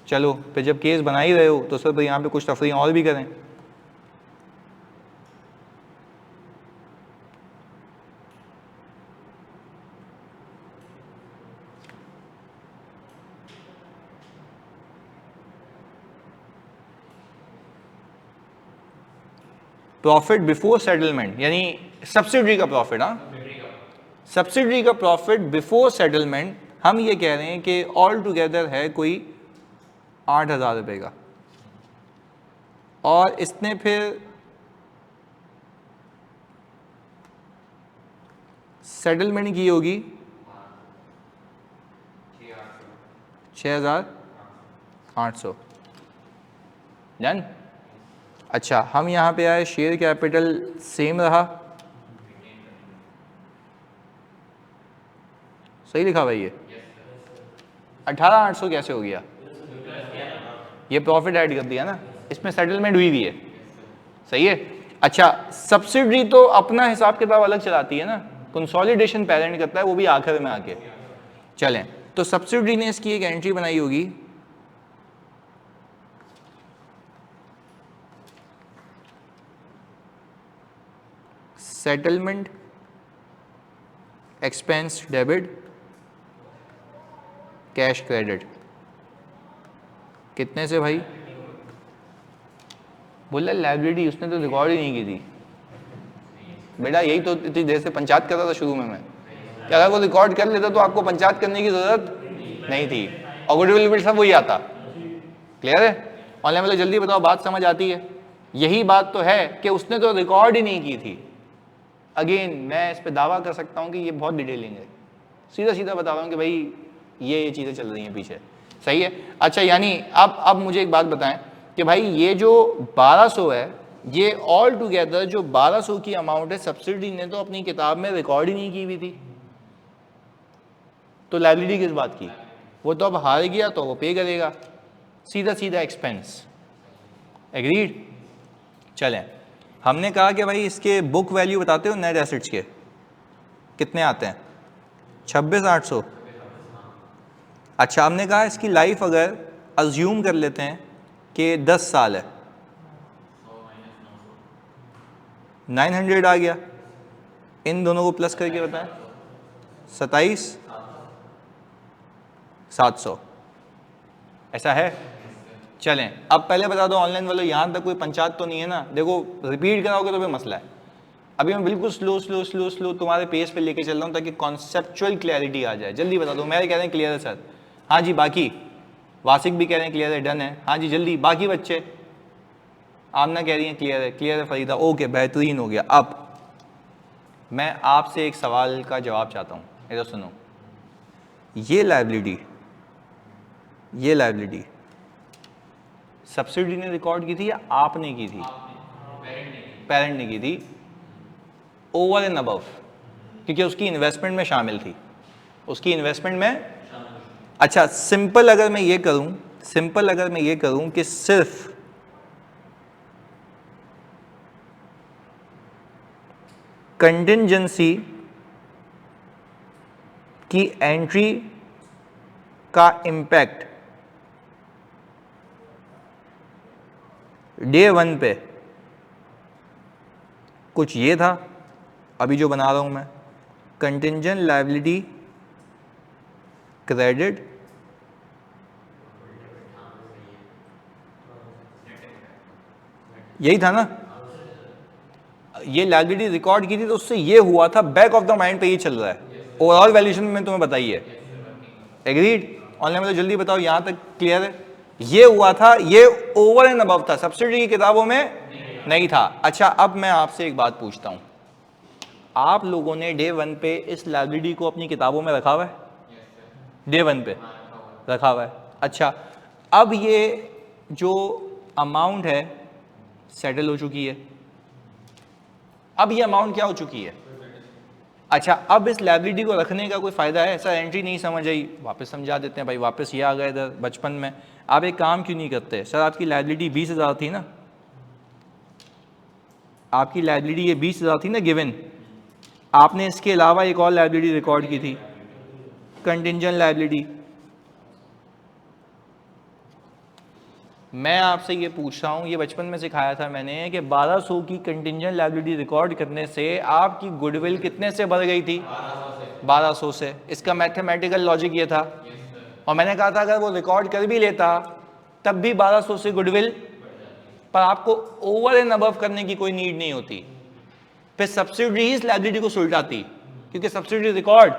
चलो फिर जब केस बना ही रहे हो तो सर यहाँ पे कुछ तफरी और भी करें। प्रॉफिट बिफोर सेटलमेंट, यानी सब्सिडी का प्रॉफिट, हाँ सब्सिडी का प्रॉफिट बिफोर सेटलमेंट, हम ये कह रहे हैं कि ऑल टुगेदर है कोई 8,000 रुपये का, और इसने फिर सेटलमेंट की होगी 6,800, डन। अच्छा, हम यहाँ पे आए, शेयर कैपिटल सेम रहा, सही लिखा भाई ये 18,800 कैसे हो गया? ये प्रॉफिट ऐड कर दिया ना, इसमें सेटलमेंट हुई भी है, सही है। अच्छा, सब्सिडरी तो अपना हिसाब किताब अलग चलाती है ना, कंसोलिडेशन पेरेंट करता है, वो भी आखिर में आके। चलें, तो सब्सिडरी ने इसकी एक एंट्री बनाई होगी, settlement expense debit cash credit, कितने से भाई? बोला लाइब्रेरी, उसने तो रिकॉर्ड ही नहीं की थी बेटा, यही तो इतनी देर से पंचायत कर रहा था शुरू में मैं, कि अगर वो रिकॉर्ड कर लेता तो आपको पंचायत करने की जरूरत नहीं थी, और गुडविल बिल सब वही आता। क्लियर है? ऑनलाइन वाले जल्दी बताओ, बात समझ आती है? यही बात तो है कि उसने तो रिकॉर्ड ही नहीं की थी। अगेन मैं इस पर दावा कर सकता हूँ कि ये बहुत डिटेलिंग है, सीधा सीधा बता रहा हूँ कि भाई ये चीज़ें चल रही हैं पीछे, सही है। अच्छा, यानी अब मुझे एक बात बताएं कि भाई ये जो 1200 है, ये ऑल टुगेदर जो 1200 की अमाउंट है, सब्सिडी ने तो अपनी किताब में रिकॉर्ड ही नहीं की हुई थी, तो लायबिलिटी किस बात की? वो तो अब हार गया तो वो पे करेगा, सीधा सीधा एक्सपेंस। एग्रीड? चलें, हमने कहा कि भाई इसके बुक वैल्यू बताते हो नेट एसेट्स के कितने आते हैं? 26,800। अच्छा, हमने कहा इसकी लाइफ अगर अज्यूम कर लेते हैं कि 10 साल है, 900 आ गया, इन दोनों को प्लस करके बताएं, 27,700, ऐसा है? चलें, अब पहले बता दो ऑनलाइन वालों, यहाँ तक कोई पंचायत तो नहीं है ना? देखो रिपीट कराओगे तो फिर मसला है। अभी मैं बिल्कुल स्लो तुम्हारे पेस पे लेके चल रहा हूँ ताकि कॉन्सेप्चुअल क्लैरिटी आ जाए। जल्दी बता दो, मेरे कह रहे हैं क्लियर है सर, हाँ जी, बाकी वासिक भी कह रहे हैं क्लियर है, डन है, हाँ जी जल्दी, बाकी बच्चे, आमना कह रही हैं क्लियर है, फरीदा ओके, बेहतरीन हो गया। अब मैं आपसे एक सवाल का जवाब चाहता हूँ, इधर सुनो, ये लायबिलिटी सब्सिडी ने रिकॉर्ड की थी या आपने की थी? पेरेंट ने की थी, ओवर एंड अबव, क्योंकि उसकी इन्वेस्टमेंट में शामिल थी, उसकी इन्वेस्टमेंट में। अच्छा, सिंपल अगर मैं ये करूं कि सिर्फ कंटिंजेंसी की एंट्री का इंपैक्ट डे 1 पे कुछ ये था, अभी जो बना रहा हूं मैं, कंटिंजेंट लायबिलिटी क्रेडिट यही था ना? ये लायबिलिटी रिकॉर्ड की थी तो उससे ये हुआ था, बैक ऑफ द माइंड पे ये चल रहा है, ओवरऑल वैल्यूएशन में तुम्हें बताइए। एग्रीड? ऑनलाइन में तो जल्दी बताओ, यहां तक क्लियर है? ये हुआ था, ये ओवर एंड अबव था, सब्सिडी की किताबों में नहीं था। अच्छा, अब मैं आपसे एक बात पूछता हूं, आप लोगों ने डे 1 पे इस लायबिलिटी को अपनी किताबों में रखा हुआ है? डे 1 पे रखा हुआ है। अच्छा, अब ये जो अमाउंट है सेटल हो चुकी है, अब ये अमाउंट क्या हो चुकी है? अच्छा, अब इस लायबिलिटी को रखने का कोई फायदा है? सर एंट्री नहीं समझ आई, वापस समझा देते हैं भाई, वापस ये आ गए इधर बचपन में। आप एक काम क्यों नहीं करते? सर आपकी लायबिलिटी 20,000 थी ना, आपकी लायबिलिटी ये 20,000 थी ना गिवन, आपने इसके अलावा एक और लायबिलिटी रिकॉर्ड की थी, कंटिंजेंट लायबिलिटी। मैं आपसे ये पूछ रहा हूँ, ये बचपन में सिखाया था मैंने कि 1200 की कंटिंजेंट लायबिलिटी रिकॉर्ड करने से आपकी गुडविल कितने से बढ़ गई थी? 1200 से। इसका मैथमेटिकल लॉजिक ये था, और मैंने कहा था अगर वो रिकॉर्ड कर भी लेता तब भी 1200 से गुडविल, पर आपको ओवर एंड अबव करने की कोई नीड नहीं होती, फिर सब्सिडी इस लायबिलिटी को सुलटाती क्योंकि सब्सिडी रिकॉर्ड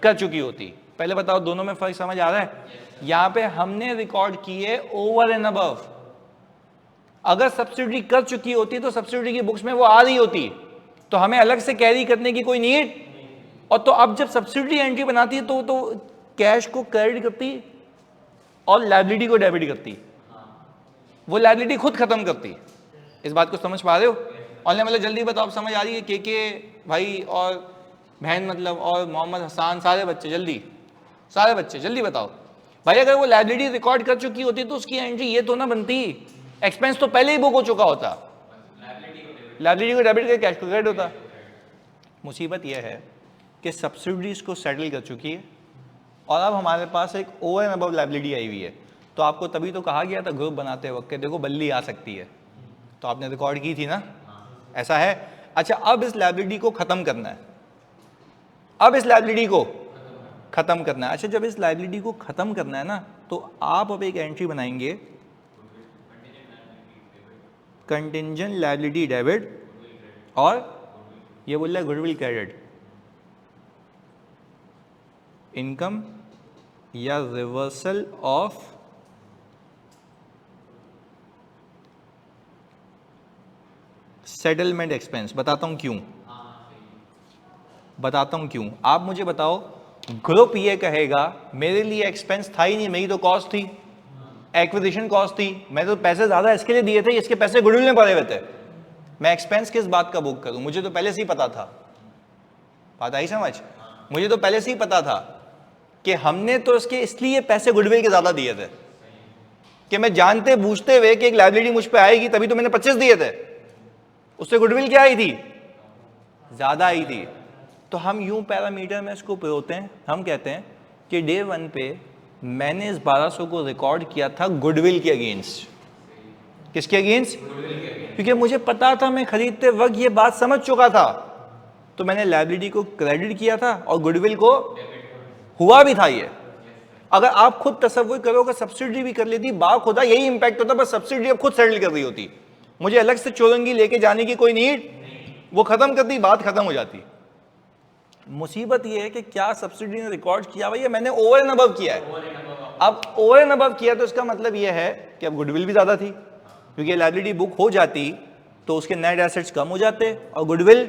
कर चुकी होती। पहले बताओ दोनों में फर्क समझ आ रहा है? यहां पे हमने रिकॉर्ड किए ओवर एंड अबव, अगर सब्सिडी कर चुकी होती तो सब्सिडी की बुक्स में वो आ रही होती, तो हमें अलग से कैरी करने की कोई नीड। और तो अब जब सब्सिडी एंट्री बनाती है तो कैश को क्रेडिट करती और लायबिलिटी को डेबिट करती, वो लायबिलिटी खुद खत्म करती। इस बात को समझ पा रहे हो? ऑनलाइन मतलब जल्दी बताओ, समझ आ रही है? के भाई और बहन मतलब, और मोहम्मद हसान, सारे बच्चे जल्दी, सारे बच्चे जल्दी बताओ भाई। अगर वो लाइबिलिटी रिकॉर्ड कर चुकी होती तो उसकी एंट्री ये तो ना बनती, एक्सपेंस तो पहले ही बुक हो चुका होता, लाइबिलिटी को डेबिट करके कैश को क्रेडिट होता। मुसीबत यह है कि सब्सिडीज को सेटल कर चुकी है और अब हमारे पास एक ओवर एंड अबव लाइबिलिटी आई हुई है। तो आपको तभी तो कहा गया था ग्रुप बनाते वक्त के देखो बल्ली आ सकती है, तो आपने रिकॉर्ड की थी ना, ऐसा है। अच्छा, अब इस लाइबिलिटी को खत्म करना है, अब इस लाइबिलिटी को खत्म करना है। अच्छा, जब इस लाइबिलिटी को खत्म करना है ना, तो आप अब एक एंट्री बनाएंगे कंटिंजेंट लाइबिलिटी डेबिट, और ये बोल रहा है गुडविल क्रेडिट, इनकम या रिवर्सल ऑफ सेटलमेंट एक्सपेंस। बताता हूं क्यों, बताता हूं क्यों। आप मुझे बताओ, ग्रुप ये कहेगा मेरे लिए एक्सपेंस था ही नहीं, मेरी तो कॉस्ट थी, एक्विजिशन कॉस्ट थी, मैं तो पैसे ज्यादा इसके लिए दिए थे, इसके पैसे गुडविल में पड़े हुए थे, मैं एक्सपेंस किस बात का बुक करूं? मुझे तो पहले से ही पता था, बात आई समझ? मुझे तो पहले से ही पता था कि हमने तो इसके इसलिए पैसे गुडविल के ज्यादा दिए थे कि मैं जानते बूझते हुए कि एक लाइबिलिटी मुझ पे आएगी, तभी तो मैंने 25 दिए थे, उससे गुडविल क्या आई थी? ज्यादा आई थी। तो हम यूं पैरामीटर में इसको पिरोते हैं, हम कहते हैं कि डे 1 पे मैंने इस 1200 को रिकॉर्ड किया था गुडविल के अगेंस्ट। किसके अगेंस्ट? क्योंकि मुझे पता था, मैं खरीदते वक्त ये बात समझ चुका था, तो मैंने लाइबिलिटी को क्रेडिट किया था और गुडविल को हुआ भी था ये। अगर आप खुद तसव्वुर करो कि सब्सिडी भी कर लेती, बाखुदा यही इंपैक्ट होता, बस सब्सिडी अब खुद सेटल कर रही होती, मुझे अलग से चौरंगी लेके जाने की कोई नीड, वो खत्म कर दी, बात खत्म हो जाती। मुसीबत ये है कि क्या सब्सिडी ने रिकॉर्ड किया भाई, मैंने ओवर एंड अबव किया है। अब ओवर एंड अबव किया तो इसका मतलब ये है कि अब गुडविल भी ज्यादा थी, क्योंकि लायबिलिटी बुक हो जाती तो उसके नेट एसेट्स कम हो जाते और गुडविल।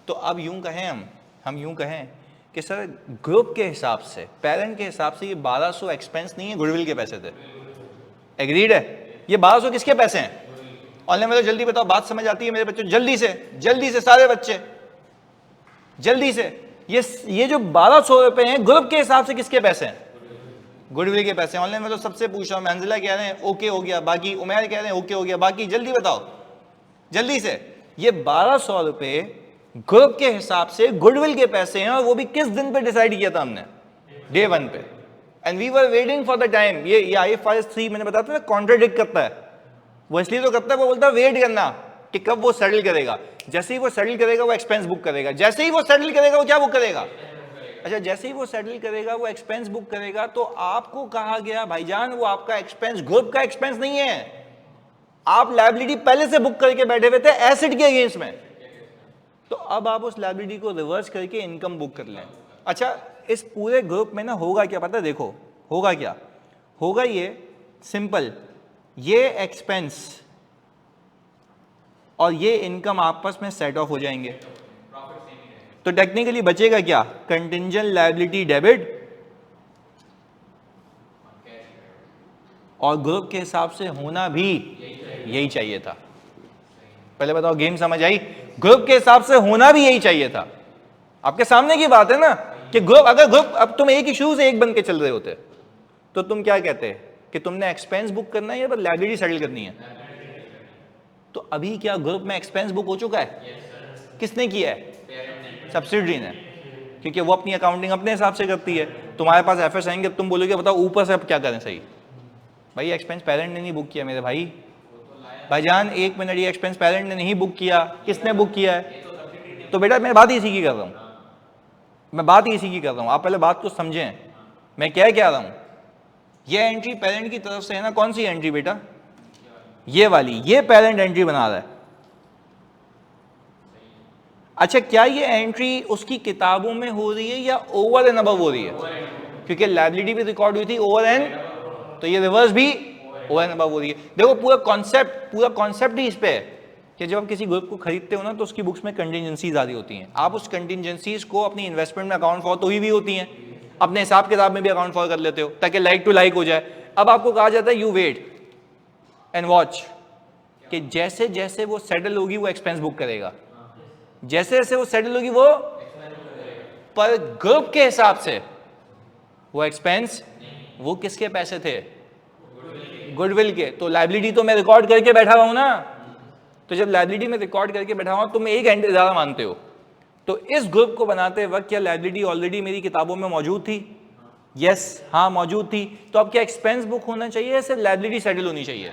तो अब यूं कहें, हम यूं कहें कि सर ग्रुप के हिसाब से, पेरेंट के हिसाब से ये 1200 एक्सपेंस नहीं है, गुडविल के पैसे थे। एग्रीड है? ये 1200 किसके पैसे हैं? ऑनलाइन में तो जल्दी बताओ, बात समझ आती है मेरे बच्चों? जल्दी से सारे बच्चे जल्दी से, ये जो 1200 रुपए हैं ग्रुप के हिसाब से किसके पैसे हैं? गुडविल के पैसे। ऑनलाइन में तो सबसे पूछ रहा हूं, मंजिला कह रहे हैं ओके हो गया, बाकी उमैर कह रहे हैं ओके हो गया, बाकी जल्दी बताओ जल्दी से। ये 1200 रुपए ग्रुप के हिसाब से गुडविल के पैसे हैं, और वो भी किस दिन पे डिसाइड किया था हमने? डे 1 पे। And we were waiting for the time. ये IFRS 3 मैंने बताया था, कॉन्ट्राडिक्ट करता है, वो इसलिए तो करता है, वो बोलता है वेट करना कि कब वो सेटल करेगा। जैसे ही वो सेटल करेगा वो एक्सपेंस बुक करेगा, जैसे ही वो सेटल करेगा वो क्या बुक करेगा? अच्छा, जैसे ही वो सेटल करेगा वो एक्सपेंस बुक करेगा। तो आपको कहा गया भाईजान वो आपका एक्सपेंस ग्रुप का एक्सपेंस नहीं है, आप लायबिलिटी पहले से बुक करके बैठे हुए थे एसेट के अगेंस्ट में, तो अब आप उस लायबिलिटी को रिवर्स करके इनकम बुक कर लें। अच्छा, इस पूरे ग्रुप में ना होगा क्या पता है? देखो होगा क्या, होगा ये सिंपल, ये एक्सपेंस और ये इनकम आपस में सेट ऑफ हो जाएंगे, तो टेक्निकली बचेगा क्या? कंटिंजेंट लायबिलिटी डेबिट, और ग्रुप के हिसाब से होना भी यही चाहिए था। पहले बताओ गेम समझ आई? ग्रुप के हिसाब से होना भी यही चाहिए था। आपके सामने की बात है ना कि ग्रुप, अगर ग्रुप अब तुम एक ही शुरू से एक बन के चल रहे होते तो तुम क्या कहते कि तुमने एक्सपेंस बुक करना है या बस लायबिलिटी सेटल करनी है? तो अभी क्या ग्रुप में एक्सपेंस बुक हो चुका है? किसने किया है? सब्सिडी ने, क्योंकि वो अपनी अकाउंटिंग अपने हिसाब से करती है। तुम्हारे पास एफएस आएंगे, तुम बोलोगे बताओ ऊपर से अब क्या करें सही? भाई एक्सपेंस पेरेंट ने नहीं बुक किया मेरे भाई, भाईजान एक मिनट, ये एक्सपेंस पेरेंट ने नहीं बुक किया, किसने बुक किया है? तो बेटा मैं बात इसी की कर रहा हूं, मैं बात इसी की कर रहा हूं, आप पहले बात को समझें मैं क्या कह रहा हूं। ये एंट्री पेरेंट की तरफ से है ना, कौन सी एंट्री बेटा? ये वाली, ये पेरेंट एंट्री बना रहा है। अच्छा, क्या ये एंट्री उसकी किताबों में हो रही है या ओवर एंड अबव हो रही है? क्योंकि लायबिलिटी भी रिकॉर्ड हुई थी ओवर एंड, तो ये रिवर्स भी ओवर एंड अबव हो रही है। देखो पूरा कॉन्सेप्ट ही इस पे है कि जब आप किसी ग्रुप को खरीदते हो ना तो उसकी बुक्स में कंटिजेंसीज आ रही होती हैं, आप उस कंटिजेंसीज को अपनी इन्वेस्टमेंट में अकाउंट फॉर तो ही भी होती हैं, अपने हिसाब किताब में भी अकाउंट फॉर कर लेते हो ताकि लाइक टू लाइक हो जाए। अब आपको कहा जाता है यू वेट एंड वॉच, कि जैसे जैसे वो सेटल होगी वो एक्सपेंस बुक करेगा, जैसे जैसे वो सेटल होगी वो, पर ग्रुप के हिसाब से वो एक्सपेंस, वो किसके पैसे थे? गुडविल के। तो लाइबिलिटी तो मैं रिकॉर्ड करके बैठा हुआ हूं ना, तो जब लाइबिलिटी में रिकॉर्ड करके बैठा हुआ तुम एक घंटे ज्यादा मानते हो, तो इस ग्रुप को बनाते वक्त क्या लाइबिलिटी ऑलरेडी मेरी किताबों में मौजूद थी? यस, हाँ मौजूद थी। तो अब क्या एक्सपेंस बुक होना चाहिए या सिर्फ लाइबिलिटी सेटल होनी चाहिए?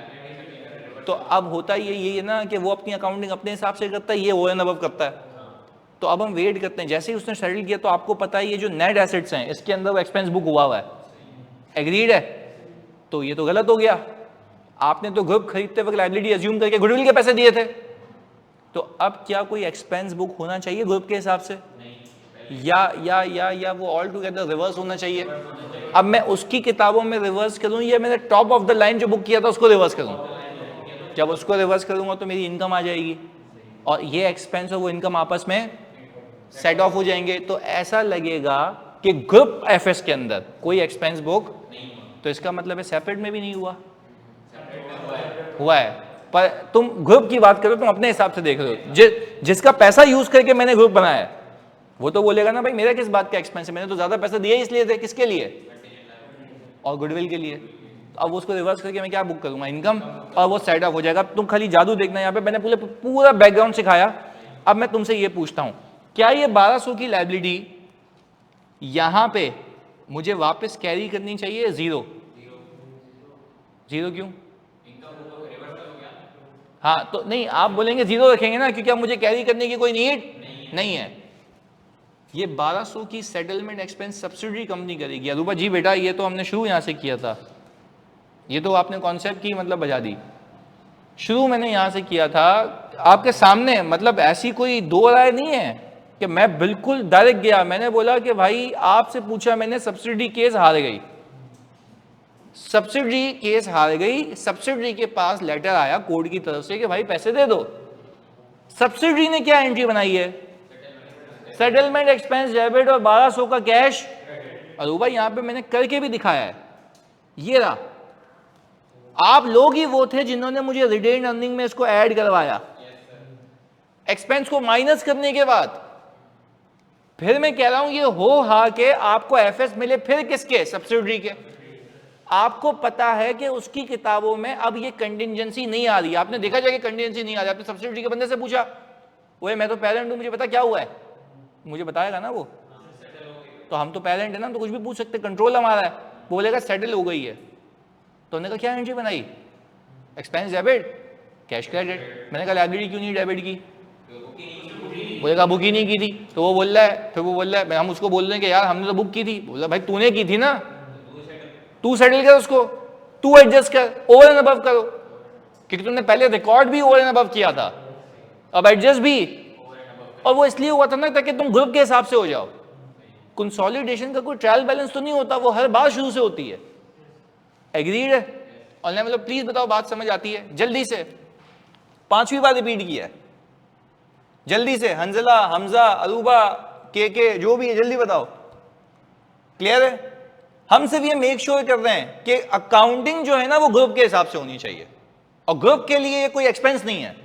तो अब होता ये है ना कि वो अपनी अकाउंटिंग अपने हिसाब से करता है, ये ओवर एंड अबव करता है। तो अब हम वेट करते हैं, जैसे ही उसने सेटल किया तो आपको पता है ये जो नेट एसेट्स हैं इसके अंदर वो एक्सपेंस बुक हुआ है, एग्रीड है। तो ये तो गलत हो गया, आपने तो ग्रुप खरीदते वक्त लायबिलिटी अज्यूम करके गुडविल के पैसे दिए थे। तो अब क्या कोई एक्सपेंस बुक होना चाहिए ग्रुप के हिसाब से? या वो ऑल टुगेदर रिवर्स होना चाहिए? अब मैं उसकी किताबों में रिवर्स करूं या मैंने टॉप ऑफ द लाइन जो बुक किया था उसको रिवर्स करूं? जब उसको रिवर्स करूंगा तो मेरी इनकम आ जाएगी और ये एक्सपेंस और वो इनकम आपस में सेट ऑफ हो जाएंगे। तो ऐसा लगेगा कि ग्रुप एफएस के अंदर कोई एक्सपेंस बुक, तो इसका मतलब है सेपरेट में भी नहीं हुआ है। पर तुम ग्रुप की बात करो, तुम अपने हिसाब से देख रहे हो, जिसका पैसा यूज करके मैंने ग्रुप बनाया है वो तो बोलेगा ना भाई मेरा किस बात का एक्सपेंस है, मैंने तो ज्यादा पैसा दिया इसलिए थे, किसके लिए? और गुडविल के लिए। अब उसको रिवर्स करके मैं क्या बुक करूंगा? इनकम, और वो सेट ऑफ हो जाएगा। तुम खाली जादू देखना, यहाँ पे मैंने पूरा बैकग्राउंड सिखाया। अब मैं तुमसे ये पूछता हूं, क्या ये 1200 की लायबिलिटी यहां पे मुझे वापस कैरी करनी चाहिए? जीरो क्यों? हाँ तो नहीं, आप बोलेंगे जीरो रखेंगे ना, क्योंकि अब मुझे कैरी करने की कोई नीड नहीं है। ये 1200 की सेटलमेंट एक्सपेंस सब्सिडरी कंपनी करेगी। अरूबा जी बेटा ये तो हमने शुरू यहां से किया था, ये तो आपने कॉन्सेप्ट की मतलब बजा दी। शुरू मैंने यहां से किया था आपके सामने, मतलब ऐसी कोई दो राय नहीं है कि मैं बिल्कुल डायरेक्ट गया। मैंने बोला कि भाई आपसे पूछा मैंने, सब्सिडी केस हार गई, सब्सिडी केस हार गई, सब्सिडी के पास लेटर आया कोर्ट की तरफ से कि भाई पैसे दे दो। सब्सिडी ने क्या एंट्री बनाई है? सेटलमेंट एक्सपेंस डेबिट और 1200 का कैश। अरूबा यहां पे मैंने करके भी दिखाया है, ये रहा। आप लोग ही वो थे जिन्होंने मुझे रिटेन्ड अर्निंग में इसको ऐड करवाया, एक्सपेंस को माइनस करने के बाद। फिर मैं कह रहा हूं ये हो हा के आपको एफएस मिले, फिर किसके? सब्सिडी के। आपको पता है कि उसकी किताबों में अब ये कंटिजेंसी नहीं आ रही, आपने देखा जाके कंटिजेंसी नहीं आ रही। आपने सब्सिडी के बंदे से पूछा, वो मैं तो पेरेंट हूं, मुझे पता क्या हुआ है, मुझे बताएगा ना वो। तो हम तो पेरेंट है ना, तो कुछ भी पूछ सकते, कंट्रोल हमारा है। बोलेगा सेटल हो गई है, तो उन्होंने कहा क्या एंट्री बनाई? Expense debit, cash credit. मैंने कहा लायबिलिटी क्यों नहीं डेबिट की? बोलेगा बुक ही नहीं की थी। तो वो बोल रहा है, फिर वो बोल रहा है, हम उसको बोल रहे हैं कि यार हमने तो बुक की थी। बोला भाई तूने की थी ना, तू सेटल कर उसको, तू एडजस्ट कर, ओवर एंड अबव करो, क्योंकि तुमने पहले रिकॉर्ड भी ओवर एंड अबव किया था, अब एडजस्ट भी। और वो इसलिए हुआ था ना ताकि तुम ग्रुप के हिसाब से हो जाओ। कंसोलिडेशन का कोई ट्रायल बैलेंस तो नहीं होता, वो हर बार शुरू से होती है। एग्रीड है? और मतलब प्लीज बताओ बात समझ आती है? जल्दी से 5वीं बार रिपीट किया है, जल्दी से। हंजला, हमजा, अरूबा, के जो भी है जल्दी बताओ। क्लियर है? हम सिर्फ ये मेक श्योर कर रहे हैं कि अकाउंटिंग जो है ना वो ग्रुप के हिसाब से होनी चाहिए, और ग्रुप के लिए ये कोई एक्सपेंस नहीं है,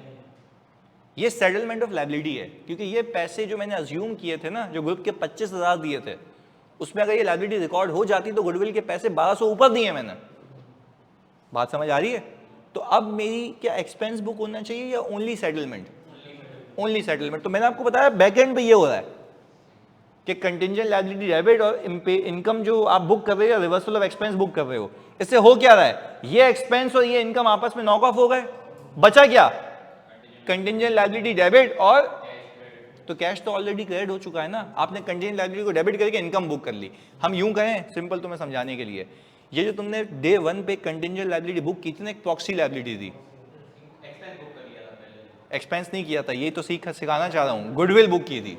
ये सेटलमेंट ऑफ लायबिलिटी है। क्योंकि ये पैसे जो मैंने अज्यूम किए थे ना, जो ग्रुप के 25,000 दिए थे, उसमें अगर ये लायबिलिटी रिकॉर्ड हो जाती तो गुडविल के पैसे 1200 ऊपर दिए मैंने। बात समझ आ रही है? तो अब मेरी क्या एक्सपेंस बुक होना चाहिए या ओनली सेटलमेंट? Only settlement. तो मैंने आपको बताया बैक एंड पे ये हो रहा है कि कंटिंजेंट लायबिलिटी डेबिट और इनकम जो आप बुक कर रहे हो, रिवर्सल ऑफ एक्सपेंस बुक कर रहे हो, इससे हो क्या रहा है? ये एक्सपेंस और ये इनकम आपस में नॉक ऑफ हो गए, बचा क्या? कंटिंजेंट लायबिलिटी डेबिट और, तो कैश तो ऑलरेडी क्रेडिट हो चुका है ना, आपने कंटिंजेंट लायबिलिटी को डेबिट करके इनकम बुक कर ली। हम यूं कहें सिंपल तुम्हें समझाने के लिए, ये जो तुमने डे 1 पे कंटिंजेंट लायबिलिटी बुक की थी ना, एक प्रॉक्सी लायबिलिटी थी, एक्सपेंस नहीं किया था, ये तो सिखाना चाह रहा हूं। गुडविल बुक की थी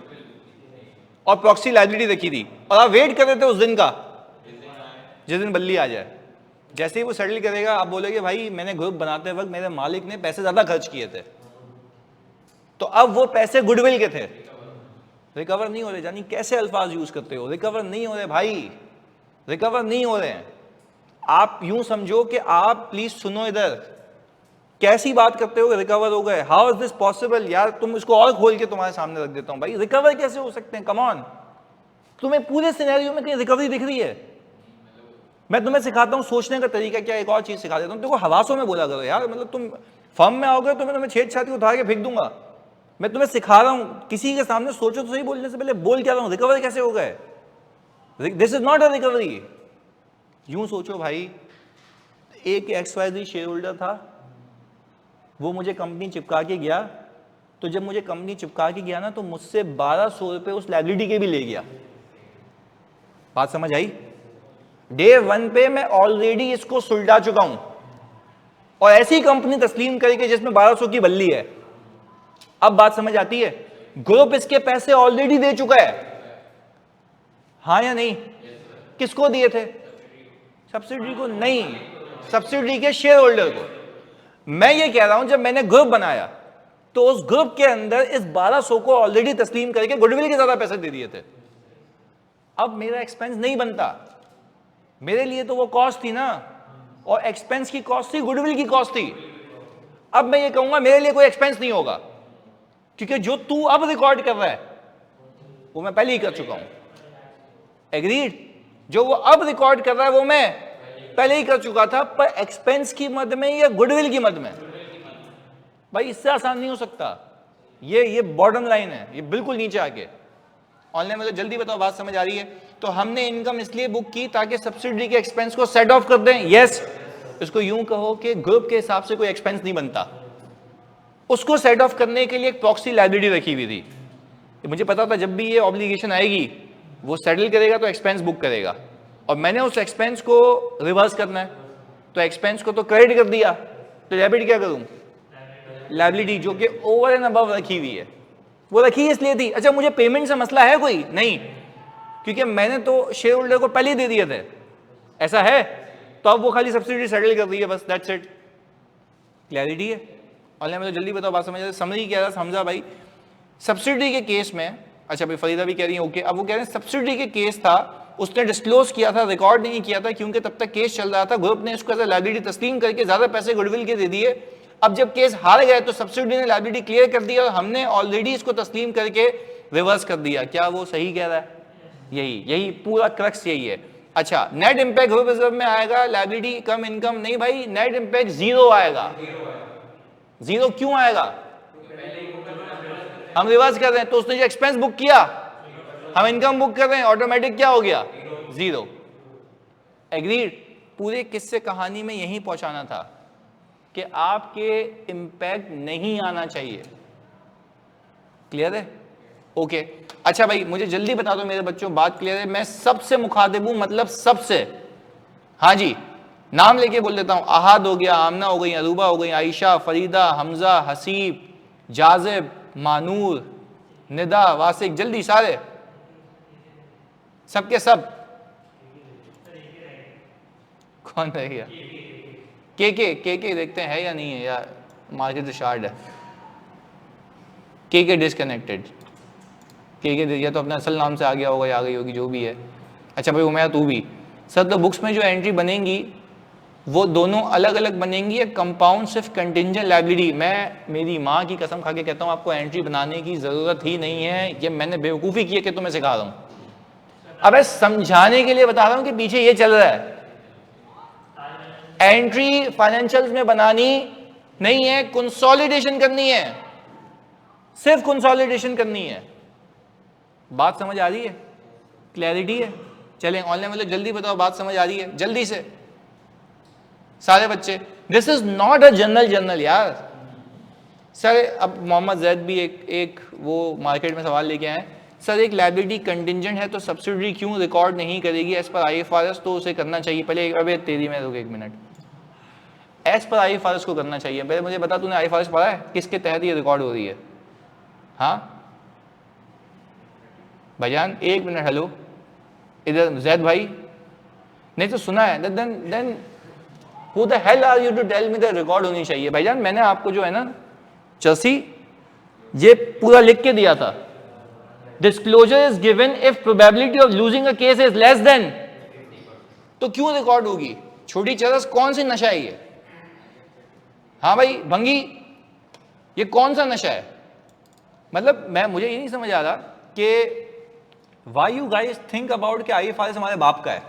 और प्रॉक्सी लायबिलिटी रखी थी, और आप वेट कर रहे थे उस दिन का जिस दिन बल्ली आ जाए। जैसे ही वो सेटल करेगा आप बोलोगे भाई मैंने ग्रुप बनाते वक्त मेरे मालिक ने पैसे ज्यादा खर्च किए थे, तो अब वो पैसे गुडविल के थे, रिकवर नहीं हो रहे। जानी कैसे अल्फाज यूज करते हो, रिकवर नहीं हो रहे भाई, रिकवर नहीं हो रहे हैं। आप यूं समझो कि आप, प्लीज सुनो इधर, कैसी बात करते हो, रिकवर हो गए, हाउ इज दिस पॉसिबल यार, तुम इसको और खोल के तुम्हारे सामने रख देता हूं भाई, रिकवर कैसे हो सकते हैं, कम ऑन। तुम्हें पूरे सिनेरियो में कहीं रिकवरी दिख रही है? मैं तुम्हें सिखाता हूं सोचने का तरीका क्या, एक और चीज सिखा देता हूं, देखो हवासों में बोला करो यार, मतलब तुम फर्म में आओगे तो मैं तुम्हें छेद छाती उठा के फेंक दूंगा। मैं तुम्हें सिखा रहा हूं, किसी के सामने सोचो तो सही, बोलने से पहले बोल क्या रहा हूं, रिकवर कैसे हो गए, this is not a recovery. यूं सोचो भाई, एक XYZ शेयर होल्डर था, वो मुझे कंपनी चिपका के गया, तो जब मुझे कंपनी चिपका के गया ना, तो मुझसे 1200 रुपए उस लाइबिलिटी के भी ले गया। बात समझ आई? डे 1 पे मैं ऑलरेडी इसको सुलझा चुका हूं, और ऐसी कंपनी तस्लीम करके जिसमें 1200 की बल्ली है। अब बात समझ आती है? ग्रुप इसके पैसे ऑलरेडी दे चुका है, हाँ या नहीं? किसको दिए थे? सब्सिडी को नहीं, सब्सिडी के शेयर होल्डर को। मैं ये कह रहा हूं, जब मैंने ग्रुप बनाया तो उस ग्रुप के अंदर इस 1200 को ऑलरेडी तस्लीम करके गुडविल के ज्यादा पैसे दे दिए थे। अब मेरा एक्सपेंस नहीं बनता, मेरे लिए तो वो कॉस्ट थी ना, और एक्सपेंस की कॉस्ट थी, गुडविल की कॉस्ट थी। अब मैं ये कहूंगा मेरे लिए कोई एक्सपेंस नहीं होगा, क्योंकि जो तू अब रिकॉर्ड कर रहा है वो मैं पहले ही कर चुका हूं। एग्रीड? जो वो अब रिकॉर्ड कर रहा है वो मैं पहले ही कर चुका था, पर एक्सपेंस की मद में या गुडविल की मद में। भाई इससे आसान नहीं हो सकता, ये बॉटम लाइन है, ये बिल्कुल नीचे आके। ऑनलाइन मतलब जल्दी बताओ, बात समझ आ रही है? तो हमने इनकम इसलिए बुक की ताकि सब्सिडी के एक्सपेंस को सेट ऑफ कर दें। यस, इसको यूं कहो कि ग्रुप के हिसाब से कोई एक्सपेंस नहीं बनता, उसको सेट ऑफ करने के लिए एक प्रॉक्सी लायबिलिटी रखी हुई थी। मुझे पता था जब भी ये ऑब्लिगेशन आएगी वो सेटल करेगा तो एक्सपेंस बुक करेगा, और मैंने उस एक्सपेंस को रिवर्स करना है, तो एक्सपेंस को तो क्रेडिट कर दिया, तो डेबिट क्या करूं? लायबिलिटी, जो कि ओवर एंड अबव रखी हुई है। वो रखी इसलिए थी, अच्छा मुझे पेमेंट से मसला है कोई? नहीं, क्योंकि मैंने तो शेयर होल्डर को पहले ही दे दिए थे, ऐसा है, तो अब वो खाली सब्सिडी सेटल कर दी है, बस दैट्स इट। क्लैरिटी है? ऑनलाइन में तो जल्दी बताओ, बात समझ आए? समझी क्या था समझा भाई? सब्सिडी के केस में, अच्छा भाई फरीदा भी कह रही है ओके, अब वो कह रहे हैं सब्सिडी के केस था, उसने डिस्क्लोज किया था, रिकॉर्ड नहीं किया था, क्योंकि तब तक केस चल रहा था, ग्रुप ने इसको एज लायबिलिटी तस्लीम करके ज्यादा पैसे गुडविल के दे दिए। अब जब केस हार गए तो सब्सिडी ने लायबिलिटी क्लियर कर दिया, और हमने ऑलरेडी इसको तस्लीम करके रिवर्स कर दिया। क्या वो सही कह रहा है? यही पूरा क्रक्स यही है। अच्छा, नेट इंपैक्ट ग्रुप रिजर्व में आएगा लायबिलिटी कम इनकम? नहीं भाई, नेट इंपैक्ट 0 आएगा। 0 क्यों आएगा? हम रिवर्स कर रहे हैं, तो उसने जो एक्सपेंस बुक किया, हम इनकम बुक कर रहे हैं, ऑटोमेटिक क्या हो गया? 0। एग्रीड? पूरे किस्से कहानी में यही पहुंचाना था कि आपके इंपैक्ट नहीं आना चाहिए। क्लियर है? ओके। अच्छा भाई मुझे जल्दी बता दो मेरे बच्चों, बात क्लियर है? मैं सबसे मुखातिब हूं, मतलब सबसे। हाँ जी, नाम लेके बोल देता हूं। अहाद हो गया, आमना हो गई, अरूबा हो गई, आयशा, फरीदा, हमजा, हसीब, जाजिब, मानूर, निदा, वासिक, जल्दी सारे, सबके सब। कौन रह गया? के देखते हैं है या नहीं है, या मार्केट शार्ड है? के डिस्कनेक्टेड, के या तो अपने असल नाम से आ गया होगा या आ गई होगी, जो भी है। अच्छा भाई उमैया तू भी। सर तो बुक्स में जो एंट्री बनेंगी वो दोनों अलग अलग बनेंगी, या कंपाउंड सिर्फ कंटिंजेंट लायबिलिटी? मैं मेरी माँ की कसम खा के कहता हूँ आपको एंट्री बनाने की जरूरत ही नहीं है, ये मैंने बेवकूफ़ी की है कि तुम्हें सिखा रहा हूँ। अब समझाने के लिए बता रहा हूँ कि पीछे ये चल रहा है। एंट्री फाइनेंशियल्स में बनानी नहीं है, कंसोलिडेशन करनी है, सिर्फ कंसोलिडेशन करनी है। बात समझ आ रही है? क्लैरिटी है? चलें ऑनलाइन मतलब जल्दी बताओ, बात समझ आ रही है? जल्दी से सारे बच्चे। This is not a general यार। सर अब मोहम्मद जैद भी एक वो मार्केट में सवाल लेके आए, सर एक लायबिलिटी कंटिंजेंट है तो सब्सिडी क्यों रिकॉर्ड नहीं करेगी एज पर IFRS? तो उसे करना चाहिए पहले। अबे तेरी में रुक एक मिनट, एज पर IFRS को करना चाहिए। पहले मुझे बता तूने IFRS पढ़ा है? किसके तहत ये रिकॉर्ड हो रही है? हाँ भाईजान एक मिनट, हेलो इधर जैद भाई, नहीं तो सुना है? Then who the hell are you to tell me that record होनी चाहिए? भाईजान मैंने आपको जो है ना चर्सी ये पूरा लिख के दिया था, disclosure is given if probability of losing a case is less than, तो क्यों रिकॉर्ड होगी? छोटी चरस कौन सी नशा है ये? हाँ भाई भंगी, ये कौन सा नशा है? मतलब मुझे ये नहीं समझ आ रहा कि why you guys think about कि IFRS हमारे बाप का है।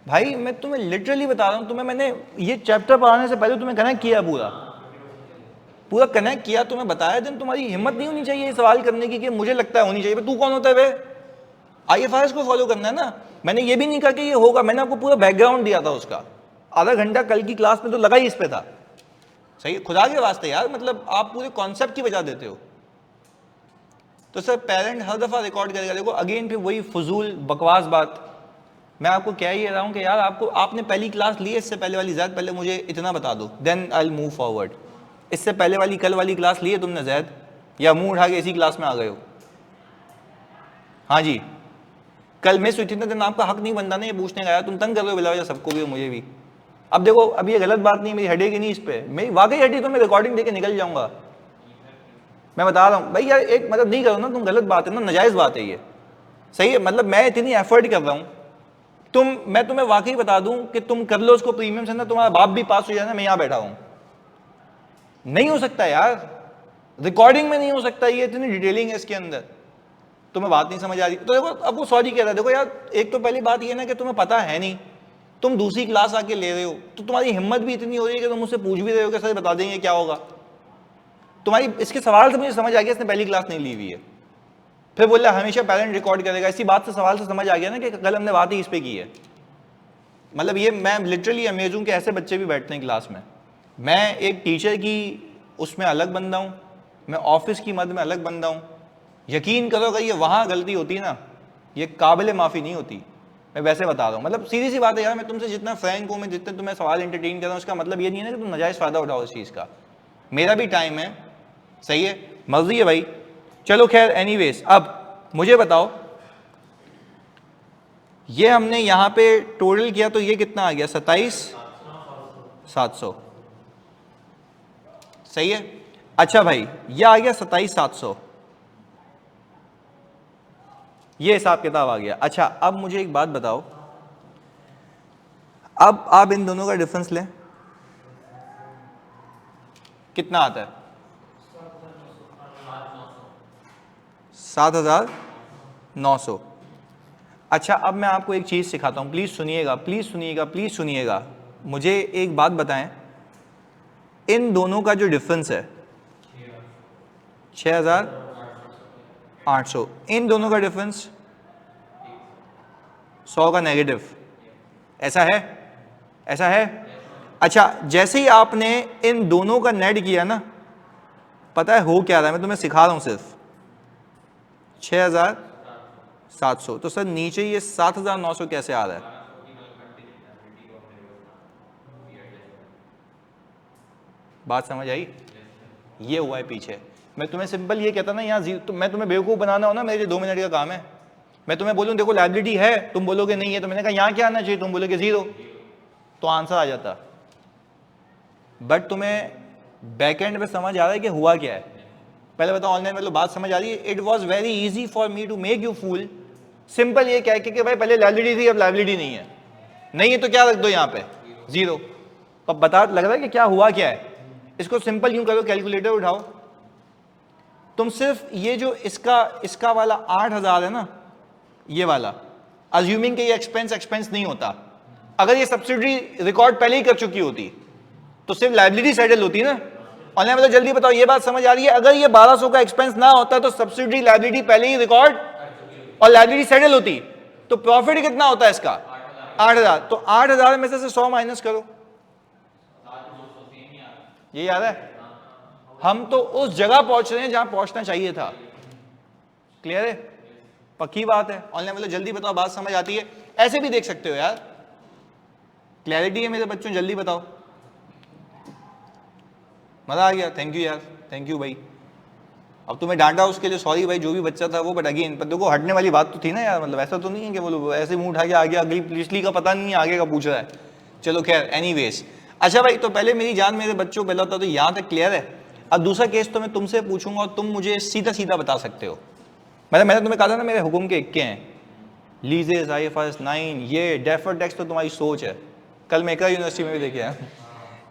भाई मैं तुम्हें लिटरली बता रहा हूँ, तुम्हें मैंने ये चैप्टर पढ़ाने से पहले तुम्हें कनेक्ट किया, पूरा कनेक्ट किया, तुम्हें बताया। दिन तुम्हारी हिम्मत नहीं होनी चाहिए सवाल करने की कि मुझे लगता है होनी चाहिए। तू कौन होता है वे? IFRS को फॉलो करना है ना। मैंने ये भी नहीं कहा कि ये होगा, मैंने आपको पूरा बैकग्राउंड दिया था उसका। आधा घंटा कल की क्लास में तो लगा ही इस पे था। सही, खुदा के वास्ते यार, मतलब आप पूरे कॉन्सेप्ट की वजह देते हो। तो सर पेरेंट हर दफा रिकॉर्ड करेगा। देखो अगेन फिर वही फजूल बकवास बात। मैं आपको कह ही रहा हूँ कि यार आपने पहली क्लास ली है, इससे पहले वाली ज़ैद, पहले मुझे इतना बता दो, then I will move forward. इससे पहले वाली कल वाली क्लास ली है तुमने ज़ैद, या मुंह उठा के इसी क्लास में आ गए हो? हाँ जी, कल मिस हुई थी ना, दिन आपका हक नहीं बनता ना ये पूछने का। यार तुम तंग कर रहे हो बिला वजह सबको भी, मुझे भी। अब देखो अब ये गलत बात नहीं, मेरी हेडेक ही नहीं इस पर, मेरी वाकई हेडेक, तो मैं रिकॉर्डिंग देके निकल जाऊंगा। मैं बता रहा हूँ भाई यार, एक मतलब नहीं करो ना तुम, गलत बात है ना, नाजायज़ बात है ये। सही है, मतलब मैं इतनी एफर्ट कर रहा हूँ, मैं तुम्हें वाकई बता दूं कि तुम कर लो उसको प्रीमियम से ना, तुम्हारा बाप भी पास हो जाए ना, मैं यहां बैठा हूं। नहीं हो सकता यार, रिकॉर्डिंग में नहीं हो सकता, ये इतनी डिटेलिंग है इसके अंदर। तुम्हें बात नहीं समझ आ रही तो देखो, अब वो सॉरी कह रहा है। देखो यार, एक तो पहली बात ये ना कि तुम्हें पता है नहीं, तुम दूसरी क्लास आके ले रहे हो, तो तुम्हारी हिम्मत भी इतनी हो रही है कि तुम मुझसे पूछ भी रहे हो कि सर बता देंगे क्या होगा। तुम्हारी इसके सवाल से मुझे समझ आ गया इसने पहली क्लास नहीं ली हुई है। फिर बोला हमेशा पेरेंट रिकॉर्ड करेगा, इसी बात से सवाल से समझ आ गया ना कि कल हमने बात ही इस पे की है। मतलब ये मैं लिटरली अमेज हूँ कि ऐसे बच्चे भी बैठते हैं क्लास में। मैं एक टीचर की उसमें अलग बंदा हूँ, मैं ऑफिस की मद में अलग बंदा हूँ। यकीन करो अगर ये वहाँ गलती होती ना, ये काबिल माफ़ी नहीं होती। मैं वैसे बता रहा हूँ, मतलब सीधी सी बात है यार, मैं तुमसे जितना फ्रैंक हूँ, मैं जितने तुम्हें सवाल एंटरटेन कर रहा हूँ, उसका मतलब ये नहीं है ना कि तुम नजायज़ फ़ायदा उठाओ इस चीज़ का। मेरा भी टाइम है, सही है, मर्जी है भाई। चलो खैर एनीवेज, अब मुझे बताओ, ये हमने यहाँ पे टोटल किया तो ये कितना आ गया? 27,700। सही है। अच्छा भाई, ये आ गया 27,700, ये हिसाब किताब आ गया। अच्छा अब मुझे एक बात बताओ, अब आप इन दोनों का डिफरेंस लें, कितना आता है? 7,900। अच्छा अब मैं आपको एक चीज़ सिखाता हूँ, प्लीज़ सुनिएगा, प्लीज़ सुनिएगा, प्लीज़ सुनिएगा। मुझे एक बात बताएं, इन दोनों का जो डिफरेंस है 6,800, इन दोनों का डिफरेंस 100 का नेगेटिव, ऐसा है? ऐसा है? अच्छा जैसे ही आपने इन दोनों का नेट किया ना, पता है हो क्या रहा है? मैं तुम्हें सिखा रहा हूँ सिर्फ। 6,700, तो सर नीचे ये 7,900 कैसे आ रहा है? बात समझ आई? ये हुआ है पीछे। मैं तुम्हें सिंपल ये कहता ना, यहाँ तो मैं तुम्हें बेवकूफ़ बनाना हो ना, मेरे 2 मिनट का काम है। मैं तुम्हें बोलूँ देखो लाइबिलिटी है, तुम बोलोगे नहीं है, तो मैंने कहा यहाँ क्या आना चाहिए, तुम बोलोगे 0, तो आंसर आ जाता। बट तुम्हें बैक एंड पे समझ आ रहा है कि हुआ क्या है? पहले बताओ ऑनलाइन मतलब बात समझ आ रही है? It was very easy for me to make you fool. Simple ये कह के भाई पहले लाइबिलिटी थी अब लाइबिलिटी नहीं है, नहीं है तो क्या रख दो यहाँ पे 0। अब बता लग रहा है कि क्या हुआ क्या है? इसको सिंपल यूं करो, कैलकुलेटर उठाओ, तुम सिर्फ ये जो इसका वाला 8,000 है ना, ये वाला, अज्यूमिंग कि ये एक्सपेंस नहीं होता, अगर ये सब्सिडी रिकॉर्ड पहले ही कर चुकी होती तो सिर्फ लाइबिलिटी सेटल होती ना। ऑनलाइन मतलब जल्दी बताओ, ये बात समझ आ रही है? अगर ये 1,200 का एक्सपेंस ना होता तो सब्सिडी लाइबिलिटी पहले ही रिकॉर्ड और लाइबिलिटी सेटल होती, तो प्रॉफिट कितना होता है इसका? 8,000। तो 8,000 में से 100 माइनस करो, ये याद है? हम तो उस जगह पहुंच रहे हैं जहां पहुंचना चाहिए था। क्लियर है? पक्की बात है। ऑनलाइन मतलब जल्दी बताओ, बात समझ आती है? ऐसे भी देख सकते हो यार, क्लैरिटी है मेरे बच्चों, जल्दी बताओ। मजा आ गया? थैंक यू यार, थैंक यू भाई। अब तुम्हें डांटा उसके लिए सॉरी भाई, जो भी बच्चा था वो, बट अगेन पर देखो हटने वाली बात तो थी ना यार, मतलब ऐसा तो नहीं है कि बोलो ऐसे मुंह उठा के आ गया, अगली पिछली का पता नहीं आगे का पूछ रहा है। चलो खैर एनीवेज। अच्छा भाई, तो पहले मेरी जान मेरे बच्चों पहला होता तो यहाँ तक क्लियर है। अब दूसरा केस तो मैं तुमसे पूछूंगा और तुम मुझे सीधा सीधा बता सकते हो। मैंने तुम्हें कहा था ना मेरे हुक्म के इक्के हैं, लीजेस, IFRS 9, ये डेफर्ड टैक्स तो तुम्हारी सोच है, कल मैं यूनिवर्सिटी में भी देखे हैं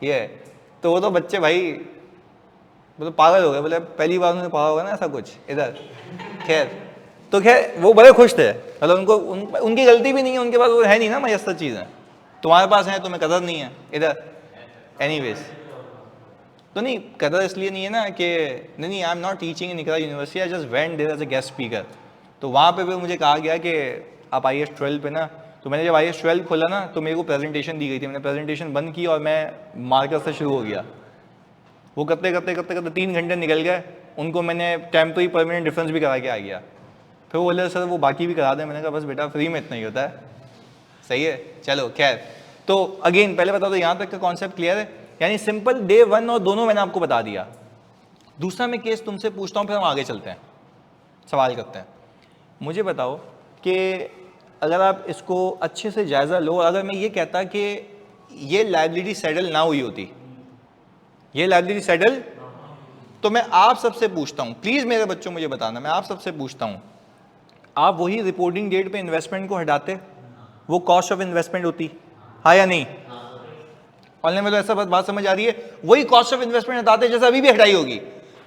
ये। तो वो तो बच्चे भाई वो तो पागल हो गए, बोले पहली बार उन्होंने पढ़ा होगा ना ऐसा कुछ इधर। खैर तो खैर वो बड़े खुश थे, मतलब उनकी गलती भी नहीं है, उनके पास वो है नहीं ना मयसर चीज़ें, तुम्हारे पास है, तुम्हें कदर नहीं है इधर। एनीवेज तो नहीं कदर इसलिए नहीं है ना कि नहीं I am not teaching in Iqra university, I just went there as a guest speaker. तो वहाँ पे भी मुझे कहा गया कि आप IAS 12 पे ना, तो मैंने जब IAS 12 खोला ना तो मेरे को प्रेजेंटेशन दी गई थी, मैंने प्रेजेंटेशन बंद की और मैं मार्कर से शुरू हो गया। वो करते करते करते करते 3 घंटे निकल गए, उनको मैंने टेम्पररी परमानेंट डिफरेंस भी करा के आ गया। फिर वो बोले सर वो बाकी भी करा दें, मैंने कहा बस बेटा फ्री में इतना ही होता है। सही है, चलो खैर। तो अगेन पहले बता दो यहाँ तक का कॉन्सेप्ट क्लियर है, यानी सिंपल डे 1 और दोनों मैंने आपको बता दिया। दूसरा मैं केस तुमसे पूछता हूँ, फिर हम आगे चलते हैं, सवाल करते हैं। मुझे बताओ कि अगर आप इसको अच्छे से जायज़ा लो, अगर मैं ये कहता कि ये लायबिलिटी सेटल ना हुई होती, ये लायबिलिटी सेटल, तो मैं आप सबसे पूछता हूँ, प्लीज़ मेरे बच्चों मुझे बताना, मैं आप सबसे पूछता हूँ, आप वही रिपोर्टिंग डेट पे इन्वेस्टमेंट को हटाते, वो कॉस्ट ऑफ इन्वेस्टमेंट होती, हाँ या नहीं? ऑनलाइन में तो ऐसा बात समझ आ रही है, वही कॉस्ट ऑफ इन्वेस्टमेंट हटाते जैसे अभी भी हटाई होगी,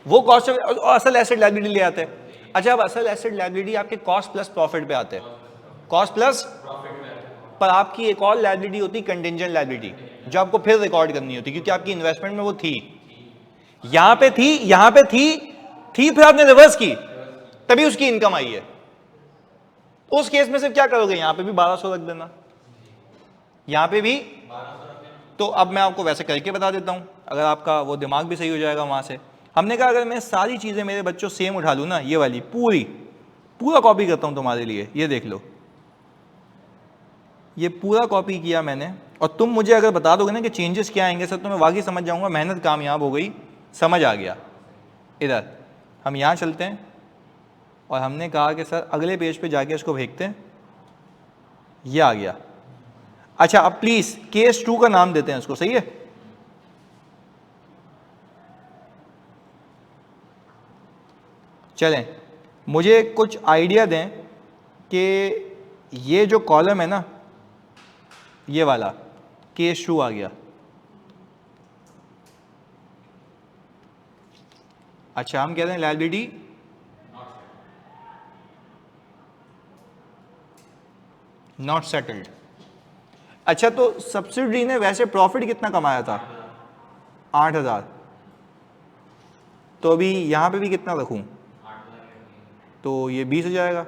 वो कॉस्ट ऑफ असल एसेट लायबिलिटी ले आते हैं। अच्छा अब असल एसेट लायबिलिटी आपके कॉस्ट प्लस प्रॉफिट पे आते हैं, कॉस्ट प्लस पर आपकी एक और लायबिलिटी होती कंटिंजेंट लायबिलिटी, जो आपको फिर रिकॉर्ड करनी होती क्योंकि आपकी इन्वेस्टमेंट में वो थी, यहां पे थी, यहां पे थी फिर आपने रिवर्स की, तभी उसकी इनकम आई है। उस केस में सिर्फ क्या करोगे, यहां पे भी 1200 रख देना, यहां पे भी। तो अब मैं आपको वैसे करके बता देता हूं, अगर आपका वो दिमाग भी सही हो जाएगा वहां से। हमने कहा अगर मैं सारी चीजें मेरे बच्चों सेम उठा लूं ना, ये वाली पूरा कॉपी करता हूं तुम्हारे लिए, ये देख लो, ये पूरा कॉपी किया मैंने, और तुम मुझे अगर बता दोगे ना कि चेंजेस क्या आएंगे सर, तो मैं वाकई समझ जाऊंगा मेहनत कामयाब हो गई, समझ आ गया। इधर हम यहाँ चलते हैं और हमने कहा कि सर अगले पेज पे जाके इसको भेजते हैं, ये आ गया। अच्छा अब प्लीज केस 2 का नाम देते हैं इसको, सही है? चलें, मुझे कुछ आइडिया दें कि ये जो कॉलम है ना, ये वाला केस 2 आ गया। अच्छा हम कह रहे हैं लायबिलिटी नॉट सेटल्ड। अच्छा तो सब्सिडी ने वैसे प्रॉफिट कितना कमाया था? 8000। तो अभी यहां पे भी कितना रखूं? तो ये 20 हो जाएगा।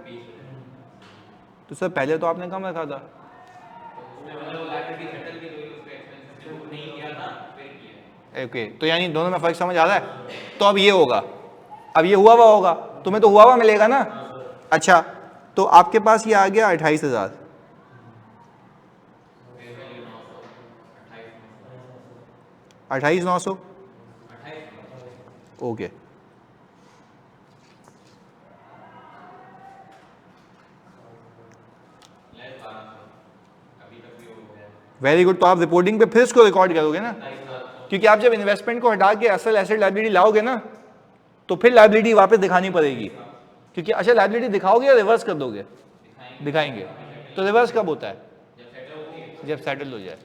तो सर पहले तो आपने कम रखा था। ओके तो यानी दोनों में फर्क समझ आ रहा है। तो अब ये होगा, अब ये हुआ होगा, तुम्हें तो हुआ मिलेगा ना। अच्छा तो आपके पास ये आ गया 28,000, 28,900। Okay very good. तो आप रिपोर्टिंग पे फिर इसको रिकॉर्ड करोगे ना, क्योंकि आप जब इन्वेस्टमेंट को हटा के असल एसेट लायबिलिटी लाओगे ना, तो फिर लायबिलिटी वापस दिखानी पड़ेगी, क्योंकि अच्छा लायबिलिटी दिखाओगे या रिवर्स कर दोगे? दिखाएंगे। तो रिवर्स कब होता है? जब सेटल हो जाए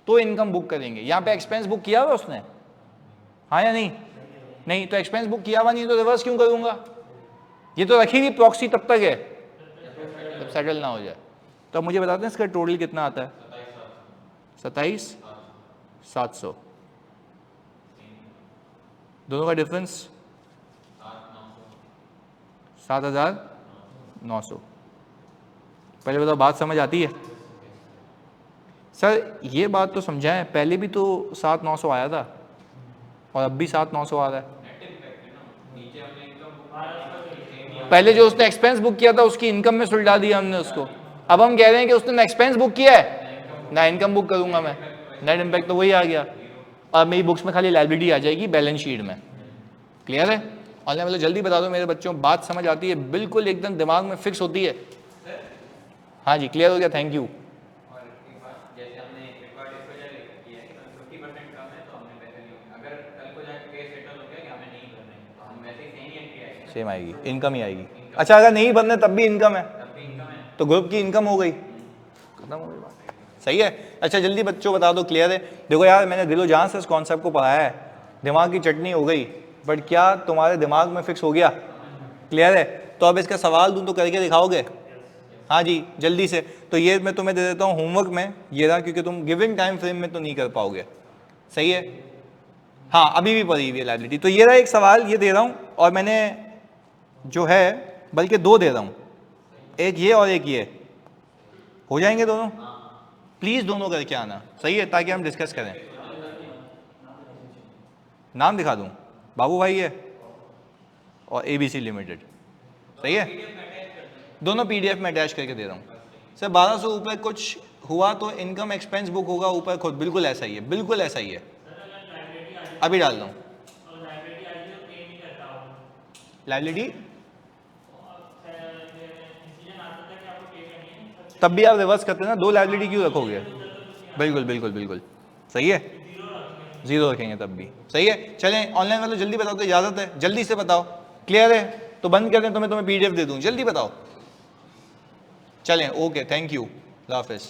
तो इनकम बुक करेंगे। यहाँ पे एक्सपेंस बुक किया हुआ उसने, हाँ या नहीं? नहीं, तो एक्सपेंस बुक किया हुआ नहीं तो रिवर्स क्यों करूंगा? ये तो रखी हुई प्रॉक्सी तब तक है जब सेटल ना हो जाए। तो अब मुझे बताते हैं इसका टोटल कितना आता है? 27,700। दोनों का डिफरेंस 7,900। पहले बताओ बात समझ आती है? सर ये बात तो समझाएं, पहले भी तो 7,900 आया था और अब भी 7,900 आ रहा है। पहले जो उसने एक्सपेंस बुक किया था उसकी इनकम में सुलझा दिया हमने उसको। अब हम कह रहे हैं कि उसने ना एक्सपेंस बुक किया है ना इनकम बुक करूंगा मैं, नेट इम्पैक्ट तो वही आ गया। और मेरी बुक्स में खाली लायबिलिटी आ जाएगी बैलेंस शीट में। क्लियर है? ऑनलाइन मतलब जल्दी बता दो मेरे बच्चों, बात समझ आती है? बिल्कुल एकदम दिमाग में फिक्स होती है? हाँ जी क्लियर हो गया, थैंक यू। सेम आएगी, इनकम ही आएगी। अच्छा अगर नहीं भरने तब भी इनकम है तो ग्रुप की इनकम हो गई, खत्म हो गई बात। सही है। अच्छा जल्दी बच्चों बता दो, क्लियर है? देखो यार मैंने दिलो जान से इस कॉन्सेप्ट को पढ़ाया है, दिमाग की चटनी हो गई, बट क्या तुम्हारे दिमाग में फिक्स हो गया? क्लियर है? तो अब इसका सवाल दूं तो करके दिखाओगे? हाँ जी जल्दी से। तो ये मैं तुम्हें दे देता हूँ होमवर्क में, ये रहा, क्योंकि तुम गिवन टाइम फ्रेम में तो नहीं कर पाओगे। सही है? हाँ अभी भी पड़ी हुई है लाइबिलिटी। तो ये रहा एक सवाल, ये दे रहा हूँ, और मैंने जो है बल्कि दो दे रहा हूँ, एक ये और एक ये, हो जाएंगे दोनों? प्लीज दोनों करके आना, सही है, ताकि हम डिस्कस करें। नाम दिखा दूं? बाबू भाई है और ABC लिमिटेड, सही है? दोनों PDF में अटैच करके दे रहा हूँ सर। 1200 ऊपर कुछ हुआ तो इनकम एक्सपेंस बुक होगा ऊपर खुद, बिल्कुल ऐसा ही है, बिल्कुल ऐसा ही है। अभी डाल दूँ लाइबिलिटी, तब भी आप रिवर्स करते ना, दो लाइबिलिटी क्यों रखोगे? बिल्कुल बिल्कुल बिल्कुल सही है, जीरो रखेंगे तब भी, सही है। चलें ऑनलाइन वालों जल्दी बताओ, तो इजाजत है, जल्दी से बताओ, क्लियर है? तो बंद कर दें तो मैं तुम्हें PDF दे दूं, जल्दी बताओ। चलें ओके, थैंक यू, अल्लाह हाफिज़।